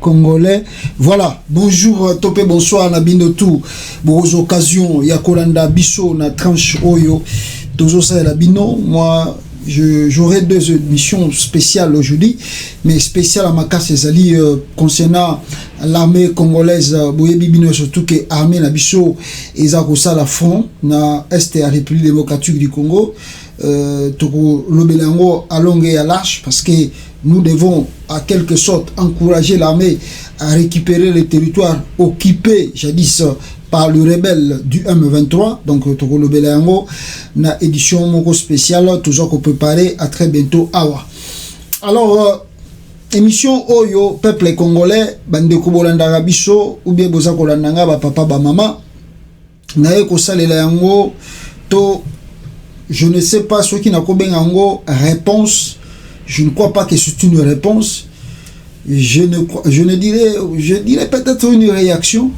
congolais. Voilà, bonjour, topé, bonsoir, nabino tout. Bonjour, occasion, yakolanda biso na tranche oyo. Toujours ça, nabino. Moi, j'aurai deux émissions spéciales aujourd'hui, mais spéciales à ma casse, c'est concernant l'armée congolaise, boyebi bino surtout que armée na biso, ezako ça la front na est à République démocratique du Congo. Toko lobelango à longue et à large parce que nous devons à quelque sorte encourager l'armée à récupérer les territoires occupés jadis par le rebelle du M23. Donc Toko lobelango na édition moko spéciale toujours qu'on préparer à très bientôt awa. Alors émission oyo peuple congolais bande ko bolanda biso ou bien boza ko landanga ba papa ba mama na ko salela yango to. Je ne sais pas ce qui n'a pas réponse. Je ne crois pas que c'est une réponse. Je dirais peut-être une réaction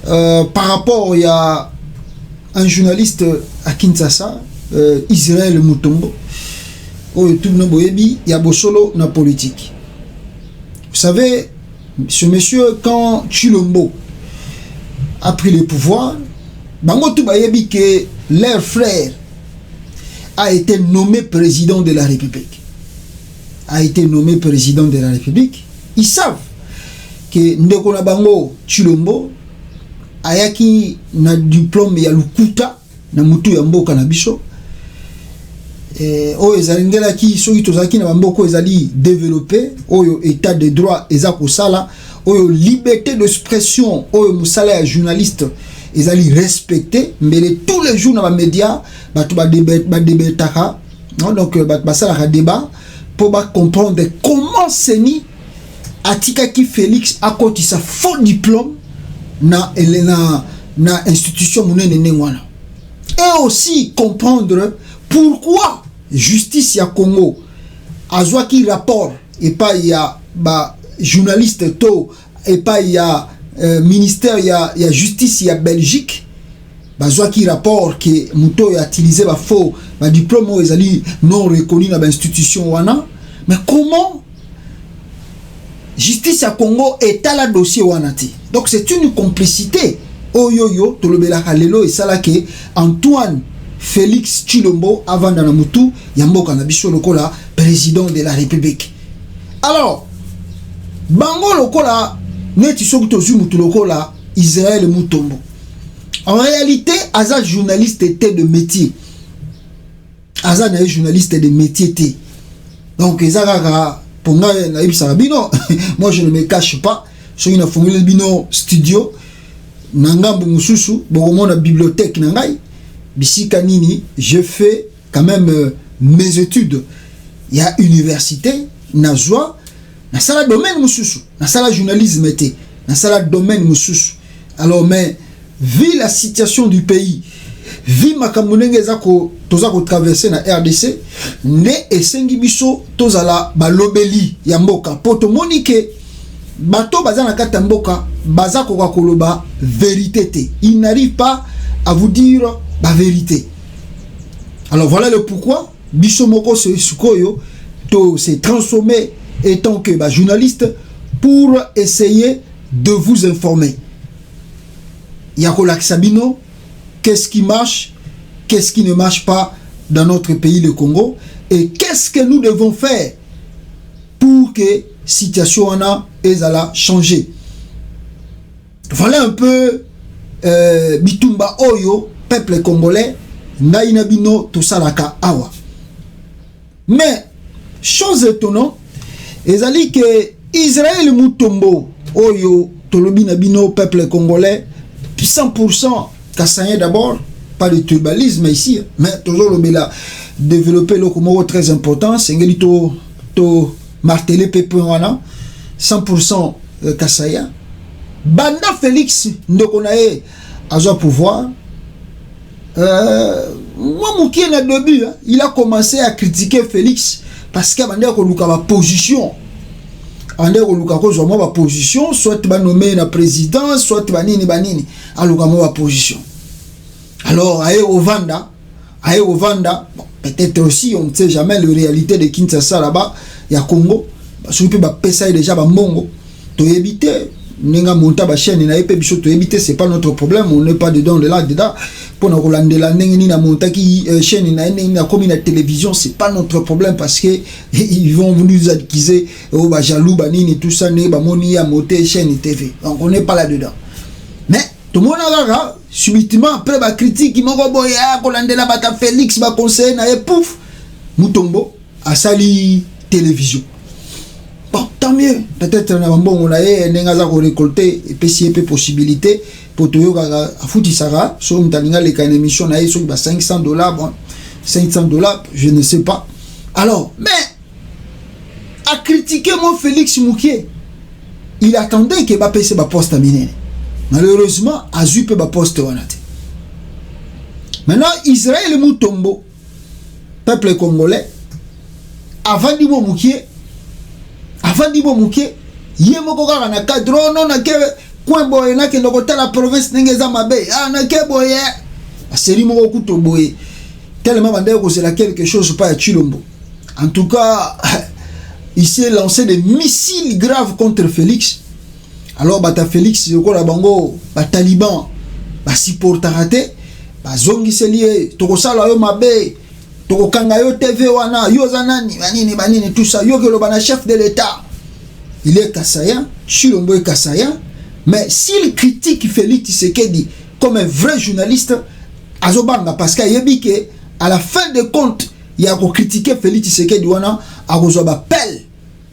par rapport il y a un journaliste à Kinshasa, Israël Mutombo, où tout le monde il y a Bossolo na politique. Vous savez, ce monsieur quand Chilombo a pris le pouvoir, bango tout bayebi que leur frère a été nommé président de la République. A été nommé président de la République. Ils savent que Ndeko Nabango Chilombo ayaki na diplôme ya lukuta na mutu ya mboka na biso. O ezalingela ki soki tozaki na mboko ezali développé oyo état de droit ezako sala oyo liberté d'expression oyo musala ya journaliste ezali respecté mais tous les jours dans les médias batu ba débataka donc basala débat pour comprendre comment seni atika ki Félix a côté sa faux diplôme na institution munene nengwana et aussi comprendre pourquoi justice ya Congo azwa ki rapport et pas il y a ba journaliste to et pas il y a ministère il y a justice il y a Belgique bazwa ki rapport que muto a utilisé ba faux ba diplôme ezali non reconnu na ba institution wana mais comment justice à Congo est à la dossier wanati donc c'est une complicité oyoyo to lobelaka lelo et sala ke Antoine Félix Chilombo avant dans la mutu ya mboka na biso lokola président de la République. Alors bango lokola neti soki tozu mutu lokola Israël Mutombo. En réalité, Aza journaliste était de métier. Aza na journaliste de métier té. Donc ezaka ponga na ibisa bino. Moi je ne me cache pas. Soki na fongole bino studio nangambu mususu bokomo na bibliothèque nangai bisika nini je fais quand même mes études. Il y a université nazwa na sala domaine mususu na sala journalisme été na sala domaine mususu. Alors mais vu la situation du pays, vu makambo zako tozako traverser na RDC ne esengi biso tozala balobeli ya mboka poto monike bato baza na kata mboka bazako kwa koloba vérité te. Il n'arrive pas à vous dire la vérité. Alors voilà le pourquoi biso moko sukoyo to s'est transformé étant que journaliste pour essayer de vous informer. Yakolak Sabino, qu'est-ce qui marche, qu'est-ce qui ne marche pas dans notre pays, le Congo, et qu'est-ce que nous devons faire pour que situation ait changé. Voilà un peu Bitumba Oyo, peuple congolais, Nainabino, Tosalaka Awa. Mais, chose étonnante, ezali que Israël Mutombo Oyo, Tolobinabino, peuple congolais, 100% Kassaye d'abord, pas de tribalisme ici, mais toujours le développer le Congo très important, c'est to marteler Pepouana, 100% Kassaye. Banda Félix Ndokonae a son pouvoir. Moi, Mouki na début, il a commencé à critiquer Félix parce qu'il a une position. Ande koluka kozwa mwa position soit ba nommé na président soit banini aluka mwa position. Alors aye ovanda bon, peut-être aussi on ne sait jamais la réalité de Kinshasa là-bas ya Congo parce que ba pesa déjà ba mbongo to éviter Nenga monta ba chaîne na épé biso to éviter, c'est pas notre problème, on n'est pas dedans de là dedans pour na kolandela ndenge ni na monta ki chaîne na comme na télévision, c'est pas notre problème parce que ils vont nous accuser oh ba jaloux ba nini tout ça ne ba moni ya monter chaîne TV, donc on n'est pas là dedans. Mais tout le monde a subitement après ba critique qui moko boya kolandela bata Félix ba conseiller na et pouf Mutombo a sali télévision. Bon, tant mieux. Peut-être on a récolté et puis s'il y a possibilité pour tout à foutre ça. Si on a une émission, on a $500, bon, $500, je ne sais pas. Alors, mais à critiquer mon Félix Moukié, il attendait que Mbappé se poste à miner. Malheureusement, Azu peut poste à maintenant, Israël Mutombo, peuple congolais, avant de Moukié. Avant de Mouké, yemoko kaka na cadre non na ke coin boye na ke ndokota la province nengeza mabe na ke boye aseri moko kuto boye tellement bandé ko c'est là quelque chose pas à Chilombo. En tout cas, il s'est lancé des missiles graves contre Félix. Alors bata Félix yoko la bango ba taliban ba supporta raté ba zongi selie to sala yo mabe to kanga yo TV wana yo zanani banini tout ça yo ke lo bana chef de l'état. Il est Kassayan, Chilombo est Kassayan, mais s'il critique Félix Tshisekedi comme un vrai journaliste, Azobanga, parce qu'à Yébike, à la fin de compte, il y a critiqué Félix Tshisekedi, à Rozobapel,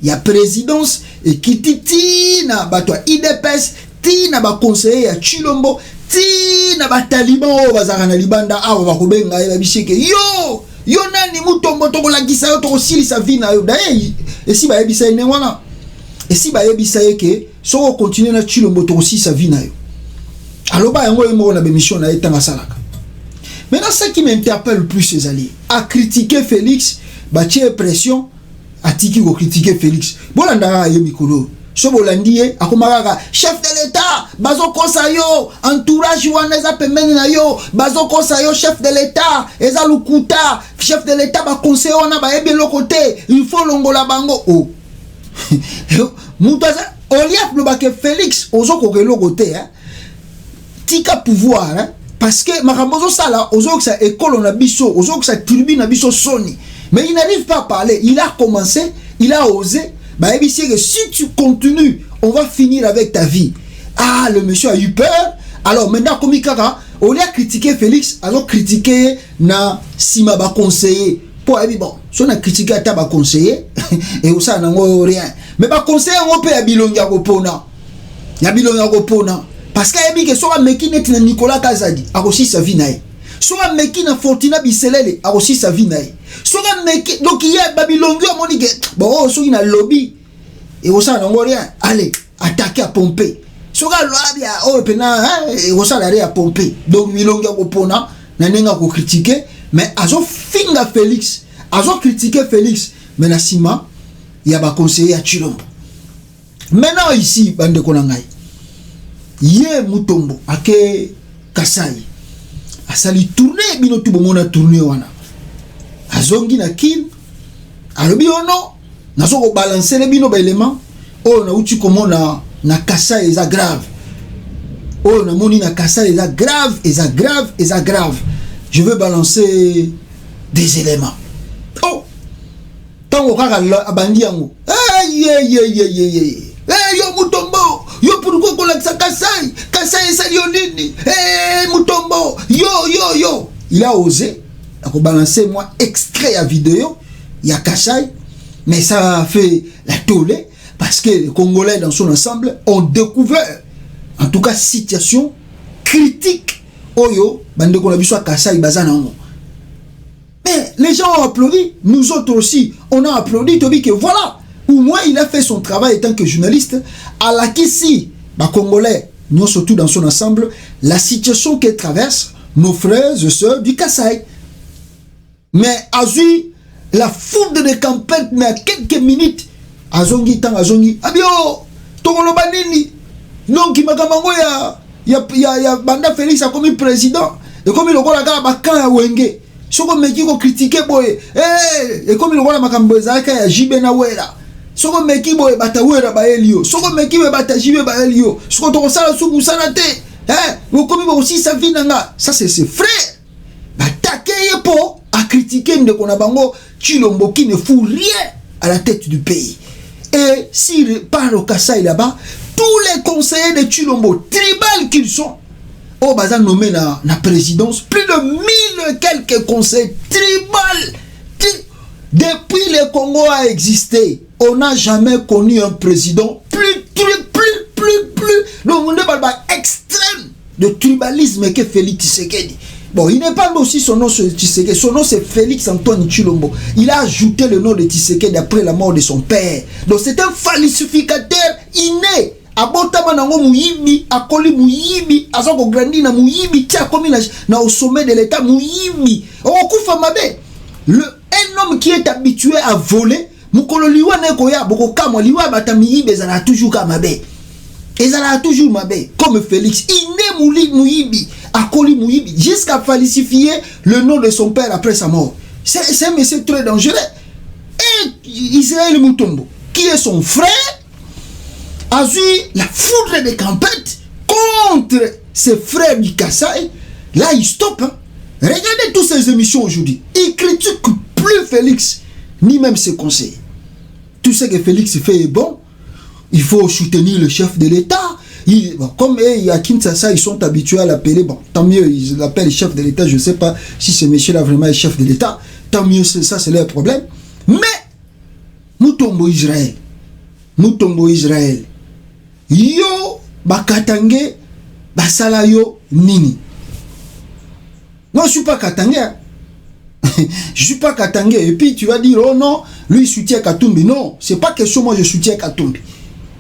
il y a présidence, et qui tina, batwa IDPS, tina, ba conseiller à Chilombo, tina, ba taliban, bazarana libanda, bakubenga, yo nani Mutombo, toko la gisa, yo toko sili sa vie na yo, d'ailleurs, et si ba yebisa ene wana, et si ba yebisa que si on continue na Chilombo to aussi sa vie na yo. Alors ba yango yemo na bémission na etanga salaka. Maintenant ce qui m'interpelle le plus ses alliés à critiquer Félix, ba tie pression à tiki ko critiquer Félix. Bolanda yo mikolo. So bolandi akomaka chef de l'état, bazo kosa yo, entourage wana za pemeni na yo, bazo kosa yo chef de l'état, eza lukuta, chef de l'état ba conseiller wana ba yebe lokote, il faut longola bango oh. Moutaza Oliap le baké Félix ozo kokelo côté hein tika pouvoir hein parce que makambozo sala ozo que ça école na biso ozo que ça tribune na biso soni mais il n'arrive pas à parler, il a commencé, il a osé bah que si tu continues on va finir avec ta vie. Ah le monsieur a eu peur. Alors maintenant comme kaka on a critiqué Félix, alors critiquer na sima ba conseiller. Bon, si on a critiqué à ta conseiller, et où ça n'a rien. Mais pas conseiller, on peut y bilonga gopona. Ya bilonga gopona. Parce qu'il y a dit que soit meki net na Nicolas Kazadi, a aussi sa vie naï. Soit meki na Fortina Biselele, a aussi sa vie naï. Soit meki, donc il y a Babylonga, on dit que, bon, soit il y a lobby, et où ça n'a rien. Allez, attaquer à pomper. Soit il y a, oh, et où ça n'a à pomper. Donc, bilonga gopona, n'a rien à critiquer. Mais azo finga Félix, azo critiqué Félix, mais Nassima, il y a un conseiller à Chilombo. Maintenant ici, bande konangai, yé Mutombo, ake Kasai, a sali tourné, bino tout le monde a tourné wana. Azongi na kin, alobi ono, naso ko balancer le bino ba élément, oh na uti komo na Kasai eza grave. Oh na moni na Kasai eza grave, eza grave, eza grave. Je veux balancer des éléments. Oh! Tant qu'on a bandi yango. Yo Mutombo! Yo pourquoi qu'on a ça Kasai? Kasai c'est Lionini! Mutombo! Yo! Il a osé. Il a balancé moi extrait à vidéo. Il y a Kasai. Mais ça a fait la tollée. Parce que les Congolais dans son ensemble ont découvert, en tout cas, situation critique. Oyo, bande qu'on a vu soit Kasai Bazanango. Mais les gens ont applaudi, nous autres aussi, on a applaudi, Tobi que voilà, au moins il a fait son travail en tant que journaliste, à la Kissi, les Congolais, nous surtout dans son ensemble, la situation que traversent nos frères et sœurs du Kasai. Mais Azui, la foudre de campagne, mais à quelques minutes, Azongi, abio, Tongolo Banini, non qui m'a il y a Banda Félix a commis président. Et comme il a dit Bakan à Wenge. Si on me dit qu'on critique, et comme il a dit Makamboza, il y a Jibena Wera. soko meki boye batawera ba elio soko meki boye batajibe ba elio soko to sala suku sana te bokomi ba aussi sa vie nanga ça c'est ses frères batake yepo à critiquer ndeko na bango Tshilombo qui ne fout rien à la tête du pays. Et s'il parle au Kassai là-bas, tous les conseillers de Tshilombo, tribal qu'ils sont, au bazar nommé la présidence, plus de 1000 quelques conseils tribal. Depuis le Congo a existé, on n'a jamais connu un président plus. Donc on ne parle pas extrême de tribalisme que Félix Tshisekedi. Bon, il n'est pas aussi son nom sur Tshisekedi. Son nom c'est Félix Antoine Tshilombo. Il a ajouté le nom de Tshisekedi après la mort de son père. Donc c'est un falsificateur inné. Abotama nango muyibi, akoli muyibi, azoko grandi na muyibi, tia komi na au sommet de l'état muyibi. Okufa mabe. Un homme qui est habitué à voler, mukolo liwa neko ya boko kamo liwa bata muyibi ezala toujours kamabe. Ezala toujours mabe comme Félix, inné muyibi. Akoli Mouyibi, jusqu'à falsifier le nom de son père après sa mort. C'est un monsieur très dangereux. Et Israël Mutombo, qui est son frère, a eu la foudre des tempêtes contre ses frères du Kassai. Là, il stoppe. Hein. Regardez toutes ces émissions aujourd'hui. Il critique plus Félix, ni même ses conseils. Tout ce que Félix fait est bon. Il faut soutenir le chef de l'État. Comme il y a Kinshasa, ils sont habitués à l'appeler, bon, tant mieux, ils l'appellent chef de l'État, je ne sais pas si ce monsieur-là vraiment est chef de l'État, tant mieux, ça c'est leur problème. Mais, Mutombo Israël, yo, bakatange, basala yo, nini. Non, je ne suis pas Katangé. Je ne suis pas Katangé. Et puis tu vas dire, oh non, lui il soutient Katumbi. Non, ce n'est pas question moi je soutiens Katumbi.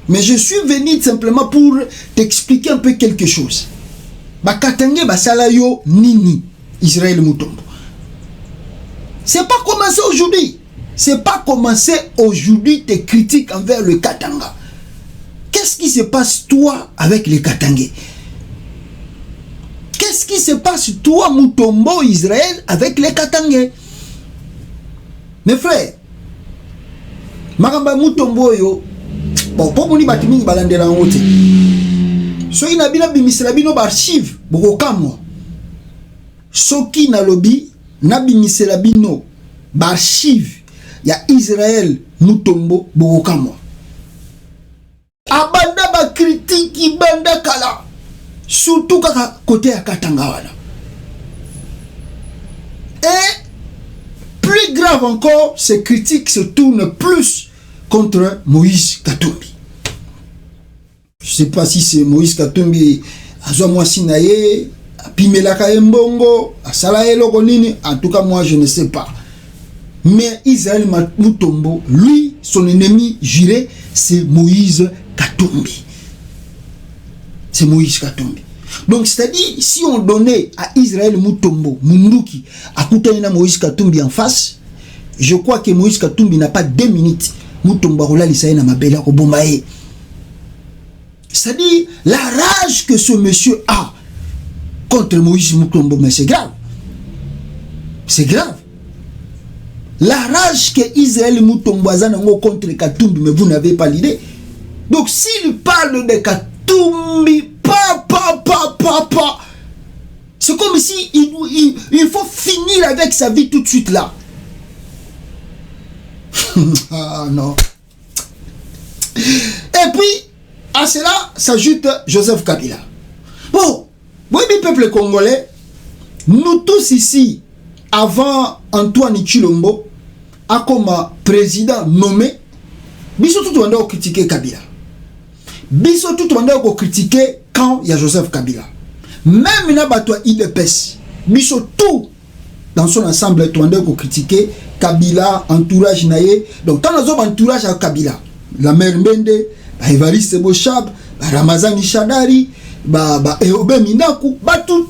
Mais je suis venu simplement pour t'expliquer un peu quelque chose. Bakatenge basala yo nini Israël Mutombo. C'est pas commencé aujourd'hui. C'est pas commencé aujourd'hui tes critiques envers le Katanga. Qu'est-ce qui se passe toi avec les Katangais? Qu'est-ce qui se passe toi Mutombo Israël avec les Katangais? Mes frères, Maramba Mutombo yo bon, pour nous battre mingi balandela ngote. Soki na bina bimisela bino ba archive boko kamwa. Soki na lobby na bimisela bino ba archive ya Israël Mutombo boko kamwa. Abanda ba critique banda kala. Surtout kaka côté ya Katanga wana. Et plus grave encore, ces critiques se tournent plus contre Moïse Katumbi. Je ne sais pas si c'est Moïse Katumbi azwa mwasi na ye, apimelaka ye mbongo, asala ye loko nini, en tout cas moi je ne sais pas. Mais Israël Mutombo, lui, son ennemi juré, c'est Moïse Katumbi. C'est Moïse Katumbi. Donc c'est-à-dire, si on donnait à Israël Mutombo, Munduki, à Koutaina Moïse Katumbi en face, je crois que Moïse Katumbi n'a pas 2 minutes. C'est-à-dire la rage que ce monsieur a contre Moïse Mutombo, mais c'est grave. C'est grave. La rage que Israël Mutombo a contre Katumbi, mais vous n'avez pas l'idée. Donc s'il parle de Katumbi, c'est comme si il faut finir avec sa vie tout de suite là. Ah non. Et puis, à cela s'ajoute Joseph Kabila. Bon, oui, peuple congolais, nous tous ici, avant Antoine Tshilombo, a comme président nommé, biso tout le monde a critiqué Kabila. Biso tout le monde a critiqué quand il y a Joseph Kabila. Même il y a IDPS. Biso tout dans son ensemble, tout le monde a critiqué Kabila, entourage naye. Donc quand nous avons entourage à Kabila, la mère Mbende, Evariste Boshab, Ramazani Shadari, Eobe Minaku, tout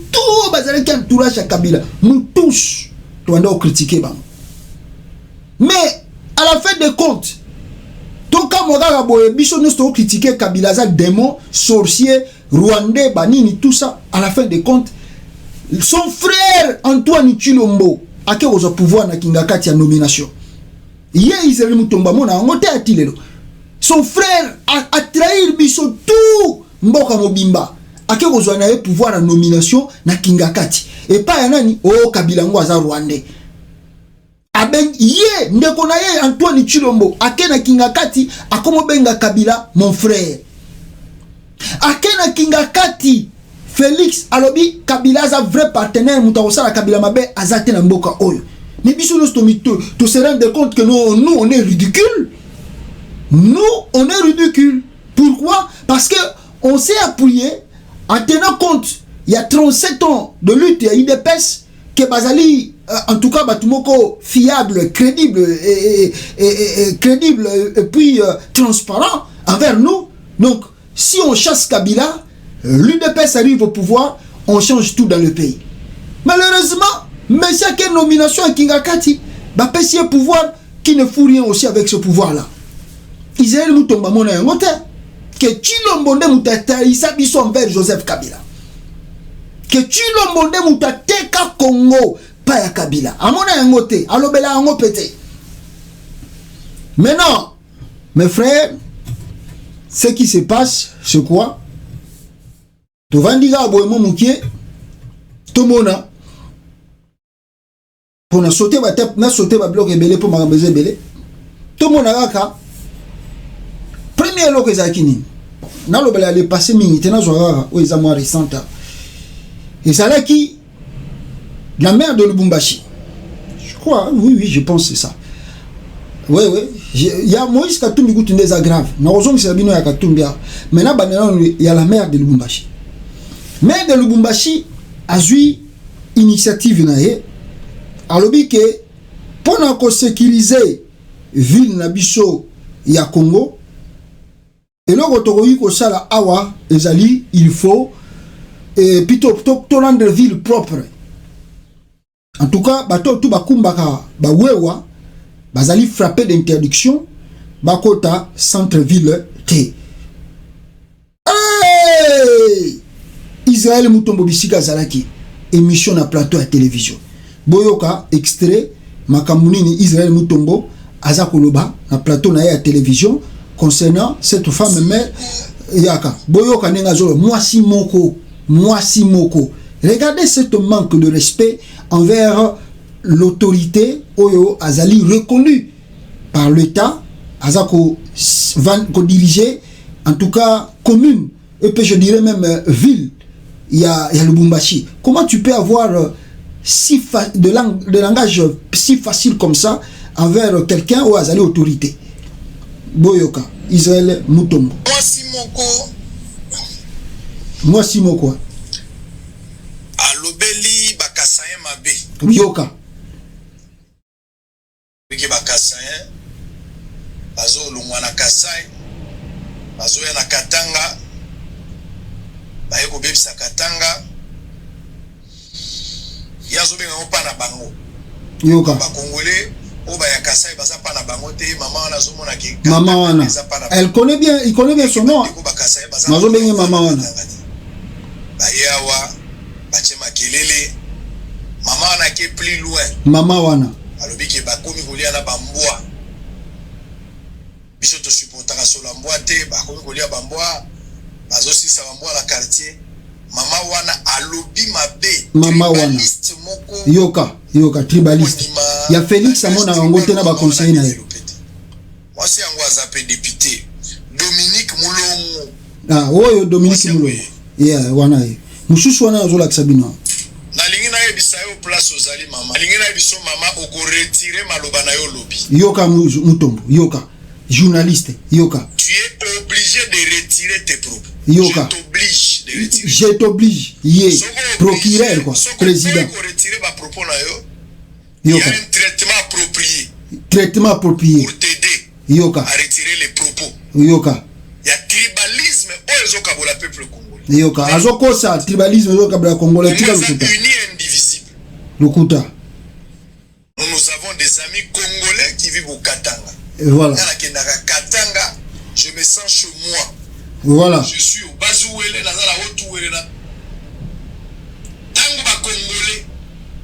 bazalaki entourage à Kabila. Nous tous, tout le monde a critiqué. Mais à la fin des comptes, tout cas Mogaga Boye, Biso nous avons critiqué Kabila, ça démon, sorcier, rwandais, banini, tout ça. À la fin des comptes, son frère Antoine Tshilombo a que au pouvoir na kingakati ya nomination. Hier Israël Mutombo mona ngote atilelo. Son frère a trahi biso tout mboka mobimba. Ake kozwa na pouvoir à nomination na Kingakati. Et pas yanani oh Kabila ngo aza Rwandais. Aben ye ndeko na ye Antoine Chilombo ake na Kingakati akomo benga Kabila mon frère. Ake na Kingakati Félix alobi Kabila a vrai partenaire mutakosa la Kabila mabe azate na mboka oyo. Mais biso nous to se rendre compte que nous on est ridicule. Nous on est ridicule. Pourquoi? Parce que on s'est appuyé en tenant compte il y a 37 ans de lutte à IDPS que Bazali en tout cas batumoko fiable, crédible crédible et puis transparent envers nous. Donc si on chasse Kabila, l'UDPS arrive au pouvoir, on change tout dans le pays. Malheureusement, mais c'est quelle nomination à Kingakati, bah un pouvoir qui ne fout rien aussi avec ce pouvoir-là. Israël Moutomba mona yangote que Chilombo nde mutata isabiso envers Joseph Kabila. Que Chilombo nde mutateka Congo pa ya Kabila. Amona yangote, alobela yango pété. Maintenant, mes frères, ce qui se passe, c'est quoi? Tovandiga aboyemo mukie, tomona. Pour na sauter ba tep, na sauter ba bloc ebele pour marambeze ebele. Tomona kaka. Premier loco ezakini. Na lobela le passé mingi tena zoara o ezamwa récente. Et ça là qui la mère de Lubumbashi. Je crois, oui, je pense c'est ça. Oui. Il y a Moïse Katumbi qui est grave. Nous avons dit à Katumbi. Maintenant, il y a la mère de Lubumbashi. Mère de Lubumbashi a eu initiative à l'objet que pour sécuriser la ville Nabiso et Congo, et là, awa ezali, il faut plutôt rendre la ville propre. En tout cas, tout bakumbaka bawewa bazali frappé d'interdiction bakota centre-ville T. Hey! Israël Mutombo Bisika Zalaki émission na plateau à télévision. Boyoka extrait Makamunini Israël Mutombo Azakoloba na plateau na à télévision concernant cette femme mère Yaka. Boyoka Nengazolo Mwasi Moko. Regardez ce manque de respect envers l'autorité Oyo Azali reconnue par l'État, Azako diriger en tout cas commune, et puis je dirais même ville, il y a Lubumbashi. Comment tu peux avoir de langage si facile comme ça envers quelqu'un ou Azali autorité? Boyoka, Israël Mutombo. Moi Simoko. Alobeli bakasayen mabe. Yoka. Biki bakasayen bazo lungwana kasai bazo ya na Katanga baye ko bebisa Katanga yazo benga opa na bango Yoka ba congolais o ba ya kasai baza pa na bango te mama wana zo mona ki mama wana il connaît bien son nom mazo benga mama wana bayawa bachema kelele mama wana ke plus loin mama wana alobi ke bakomi kolia na bambwa biso to supportaka solo mbwa te bakomi kolia bambwa bazo sisa bambwa la quartier mama wana alobi mabe mama wana yoka tribaliste ya Félix amona yango te na ba conseiller na ye mwasi yango azape député Dominique Mulongo oyo Dominique Mulongo wana ye mususu wana azola kisabino nalingi na yebisa yo place ozali mama nalingi na yebiso mama oko retirer maloba na yo lobi yoka Mutombo yoka journaliste yoka tu es obligé de retirer tes propos yoka je t'oblige ye procureur quoi président pour retirer ba propos na yo yoka il y a un traitement approprié pour t'aider yoka à retirer les propos yoka il y a tribalisme ozo kabola peuple congolais yoka azokosa tribalisme ozo kabola congolais tika lukuta unis indivisible lukuta nous avons des amis congolais qui vivent au Katanga et voilà Katanga je me sens chez moi voilà je suis au Bazouele nazala Otuele na tango ba congolais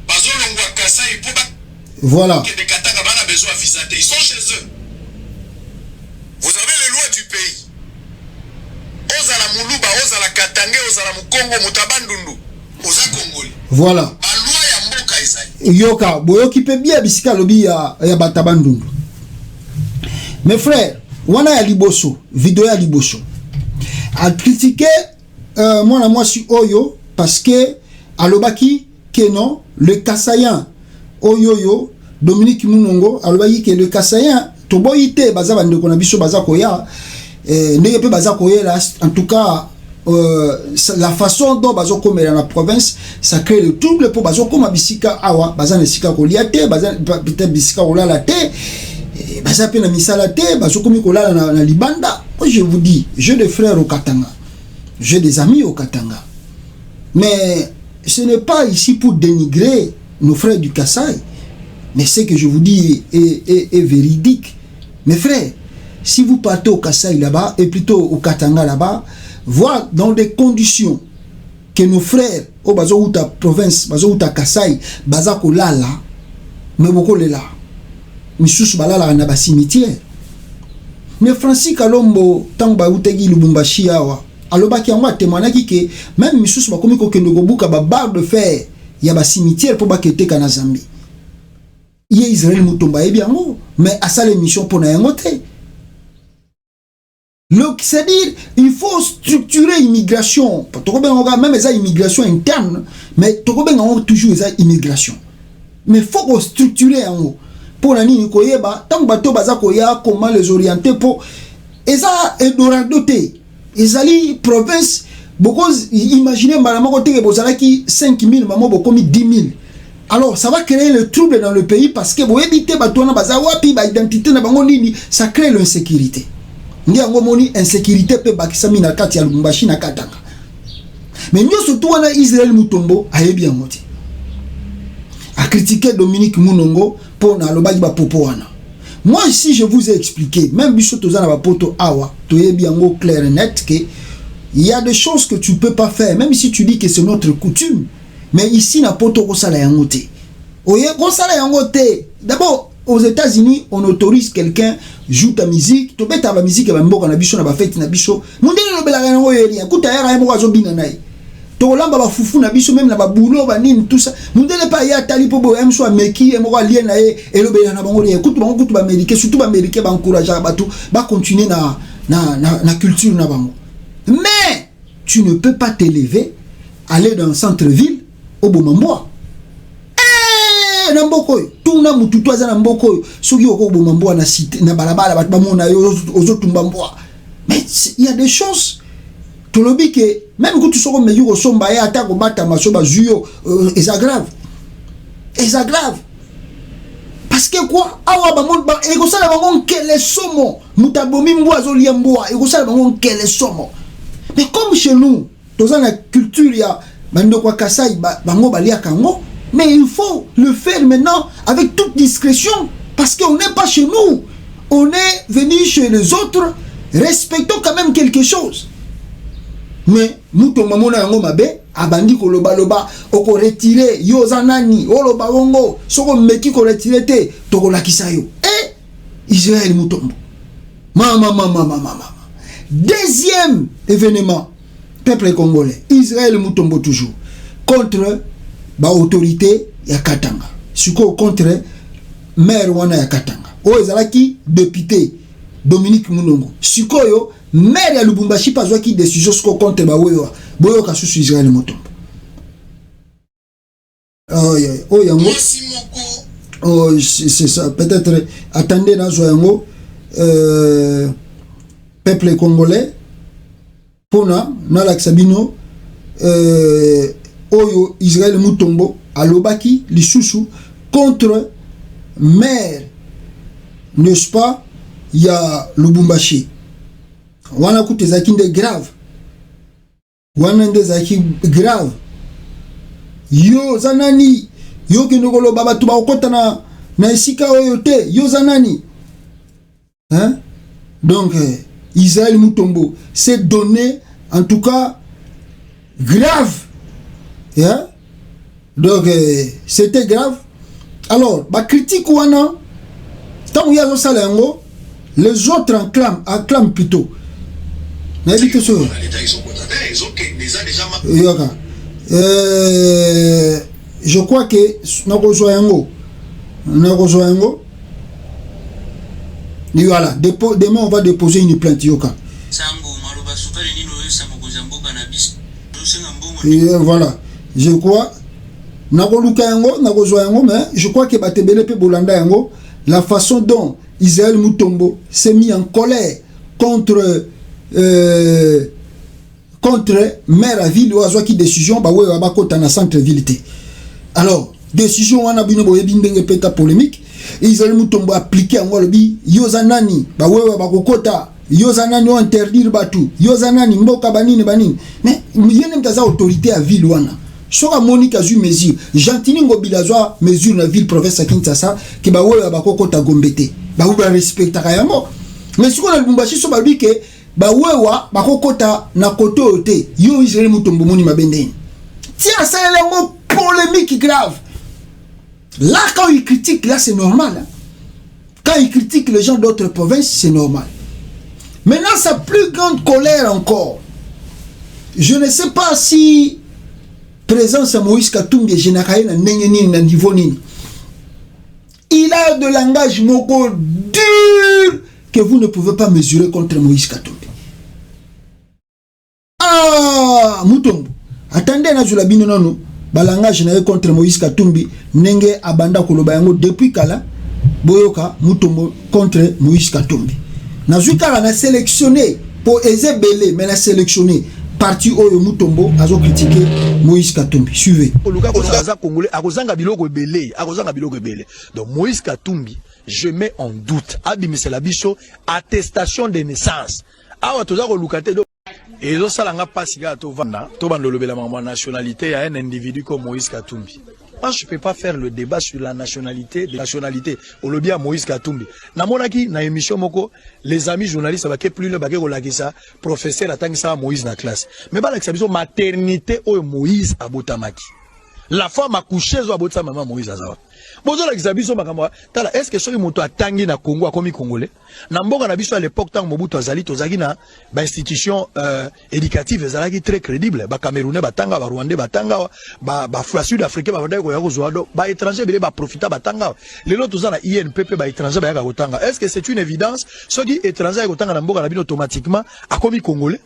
bazolongwa Kasai pour voilà que des Katanga bana besoin visa ils sont chez eux. Vous avez les lois ozala katangé ozala mukongo mutabandundu oza kongoli voilà balwa ya mboka ezali yoka boyoki pe bien bisika lobi ya batabandundu. Mes frères, wana ya liboso vidéo ya liboso a critiqué moi si oyo parce que alobaki que non le Kassayan oyoyo Dominique Munongo alobaki que le Kassayan toboyite baza bandeko na biso baza koya ndenge pe baza koyela en tout cas la façon dont bazo komela na province ça crée le trouble pour bazo koma bisika awa baza na sika kolia te baza peut-être bisika kolala te baza pe na misala te bazo komi kolala na libanda. Moi je vous dis, j'ai des frères au Katanga, j'ai des amis au Katanga, mais ce n'est pas ici pour dénigrer nos frères du Kasaï, mais ce que je vous dis est véridique. Mes frères, si vous partez au Kasaï là-bas, et plutôt au Katanga là-bas, voir dans des conditions que nos frères au bazo ou ta province, bazo ou ta Kasaï, bazako lala, mais beaucoup là, misusu balala na ba cimetière. Mais Francis Kalombo tant ba utegi Lubumbashi awa alobaki yango témoignaki que même misusu bakomi ko kende kobuka ba barre de fer ya ba cimetière pour ba keteka na Zambie. Ye Israël mutomba ebi yango mais asale mission pour na yango te. C'est-à-dire il faut structurer immigration. Même les immigration interne mais toujours les immigration. Mais faut qu'on structurer en haut. Pour la nini koyeba tant bato baza koya comment les orienter pour eza Eldorado te ezali province beaucoup imaginez malama côté que bozalaki 5000 maman bokomi 10000 alors ça va créer le trouble dans le pays parce que vous évitez bato na baza wapi ba identité na bango nini ça crée l'insécurité ndi yango moni insécurité pe bakisami na kati ya Lubumbashi na Katanga mais nyo surtout wana Israël Mutombo ayebi yango te a critiqué Dominique Munongo pour na lobaki ba popo wana. Moi ici je vous ai expliqué même biso tozana ba poto awa toyebi yango clair et net que il y a des choses que tu peux pas faire même si tu dis que c'est notre coutume mais ici na poto ko sala yango te. Oye ko sala yango te. D'abord aux États-Unis on autorise quelqu'un joue ta musique to beta ba musique ba mboka na biso na ba fête na biso mundele lobela yango yeli kuta yara yebo azobina nayi. Tolamba ba fufu na biso même na ba boulot ba nini tout ça mundele pa ya tali po bo emso ameki emoko alien na e elobela na bango le kutu bango kutu ba américain surtout ba américain ba encourager bato ba continuer na culture na bango mais tu ne peux pas t'élever aller dans le centre-ville au Bomamboa na mboko tout na mutu to aza na mboko soki oko Bomamboa na cité na balabala bato ba mona yo ozotumba mboa mais il y a des choses to lobi que même quand tu sors comme meilleur au somba et attaque au bata masoba juyo et ça grave parce que quoi awa ba monde ba ego sala bango kele somo mutabomi mboa zoli mboa ego sala bango kele somo mais comme chez nous dans la culture ya bando kwa Kasai bango balia kango mais il faut le faire maintenant avec toute discrétion parce qu'on n'est pas chez nous on est venu chez les autres respectons quand même quelque chose. Mais muto mamona yango mabe abandi ko loba oko retirer yo zanani oloba wongo soko meki ko retirer te to ko lakisa yo Israël Mutombo mama deuxième événement peuple congolais Israël Mutombo toujours contre ba autorité ya Katanga suko contre maire wana ya Katanga o ezalaki député Dominique Munongo sikoyo maire ya Lubumbashi pas qui décision contre ba boyo ka sous Israël Mutombo yango c'est ça peut-être attendez dans yango peuple congolais pona na laksabino oyo Israël Mutombo alobaki lisusu contre maire n'est-ce pas ya Lubumbashi wana kuti zaki nde grave wana nde zaki grave yo zanani yo kinokolo baba tuba okota na esika oyo te yo zanani hein donc Israël Mutombo c'est donné en tout cas grave hein donc c'était grave alors ba critique wana tant ya zo sala yango les autres acclament plutôt. Mais vite ça. Ils Je crois que voilà, demain on va déposer une plainte yoka. Voilà, je crois mais je crois que Batebele pe Bolanda yango, la façon dont Israël Mutombo s'est mis en colère contre maire à ville ou à qui décision ba ouais ba kota na centre ville. Alors décision wana bino boye bindenge peta polémique Israël Mutombo appliqué en wolobi yozanani ba ouais ba kokota yozanani on interdire batu yozanani mboka banini mais yene mtaza autorité à ville wana soka Monique a eu mesure gentini ngobilazwa mesure na ville province à Kinshasa ki ba ouais ba kokota gombete ba ou ba respecta kayamo mais siko na Lubumbashi so ba lui que ba wewa ba kokota na koto ote yo Israël Mutombo moni mabende tiens ça est un mot polémique grave là quand il critique là c'est normal hein? Quand il critique les gens d'autres provinces c'est normal. Maintenant sa plus grande colère encore, je ne sais pas si présence à Moïse Katumbi et Général na nengenini na niveau nini, il a de langage moko dur que vous ne pouvez pas mesurer contre Moïse Katumbi. Ah, Mutombo, attendez na zulabino nono, balangage na contre Moïse Katumbi, nenge abanda koloba yango depuis kala, boyoka Mutombo contre Moïse Katumbi. Nazuka na sélectionné pour Ezebele, mais na sélectionné parti Oyo Mutombo azo critiquer Moïse Katumbi. Suivez. Donc Moïse Katumbi, je mets en doute. Abimi c'est la bicho attestation de naissance. Awa toza ko lukate do et zo salanga pasiga to vanda to bandolobela ma nationalité ya un individu comme Moïse Katumbi. Moi, je ne peux pas faire le débat sur la nationalité, au lobby à Moïse Katumbi. Na monaki, na émission moko, les amis journalistes, bah, plus le baguette au ça, professeur attend ça Moïse na classe. Mais bah, la maternité au Moïse à Botamaki. La femme a couché à Botama maman Moïse Azawa. Bonjour l'exabiso makamwa. Tala, est-ce que ce moto a tangi na Congo a commis congolais? Namboka na biso à l'époque tant Mobutu Azali tozaki na ba institution éducative ezalaki très crédible. Ba Camerounais batanga, ba Rwandais batanga, ba Sud-Africain ba vandai ko yako zoado, ba étranger bele ba profita batanga. Lelo tozana INPP ba étranger ba yaka kotanga. Est-ce que c'est une évidence? Ceux qui étrangers kotanga na mboka na bino automatiquement a commis congolais?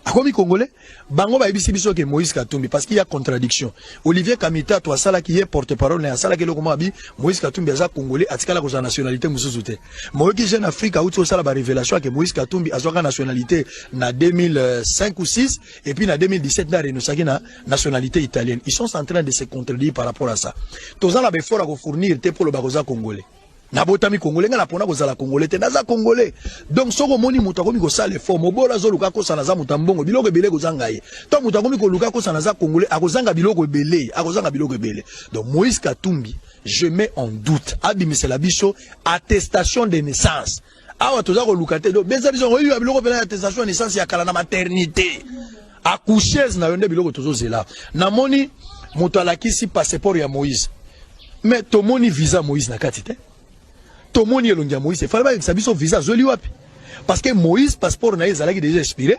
A commis congolais, bango ba ibisi biso ke Moïse Katumbi parce qu'il y a contradiction. Olivier Kamita toi sala qui est porte-parole na sala ke lokoma bi Moïse Katumbi aza congolais atikala ko sa nationalité mususu te. Moïse jeune Afrique a outi sala ba révélation que Moïse Katumbi azoka nationalité na 2005 ou 6 et puis na 2017 na renosaki na nationalité italienne. Ils sont en train de se contredire par rapport à ça. Tozala be fora ko fournir te pour le bakoza congolais. Nabotami congolais nga napona ko zala congolais te naza congolais donc soko moni mutu akomi ko sala effort mobola zo luka ko sana za mutambongo biloko ebele ko zanga ye to mutu akomi ko luka ko sana za congolais akozanga biloko ebele donc Moïse Katumbi je mets en doute abimi c'est la bicho attestation de naissance awa toza ko luka te do beza biso oyo ya biloko bela attestation de naissance ya kala na maternité accoucheuse na yonde biloko tozo zela na moni mutu alakisi passeport ya Moïse mais to moni visa Moïse na kati te tout le monde est Moïse. Il fallait que ça soit visa joli wapi. Parce que Moïse passeport na ezalaki déjà expiré.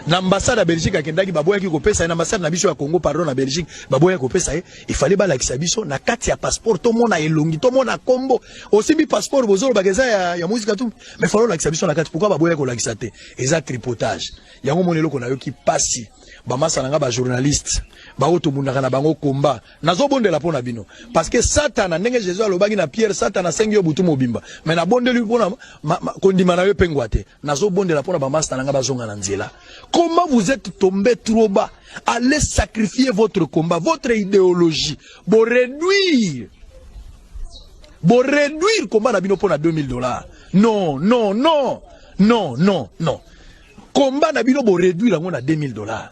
L'ambassade à Belgique a kendaki baboya ki kopesa l'ambassade na biso ya Congo pardon na Belgique baboya kopesa il fallait ba la kisabiso na kati ya passeport tout le monde a elongi tout le monde a combo aussi bi passeport bozolo bageza ya Moïse Katumbi mais fallait la kisabiso na kati pourquoi baboya ko la kisate eza tripotage yango monelo ko na yo ki pasi ba masalanga ba journaliste ba otomundaka na bango komba nazo bondela pona bino parce que Satan ndenge Jésus alobaki na Pierre Satan asengi yo butu mobimba mais na bondeli pona kondima na yo pengwate nazo bondela pona ba masalanga bazonga na nzela. Comment vous êtes tombé trop bas? Allez sacrifier votre combat, votre idéologie pour réduire combat na bino pona $2000. Non combat na bino pour réduire lango na $2000.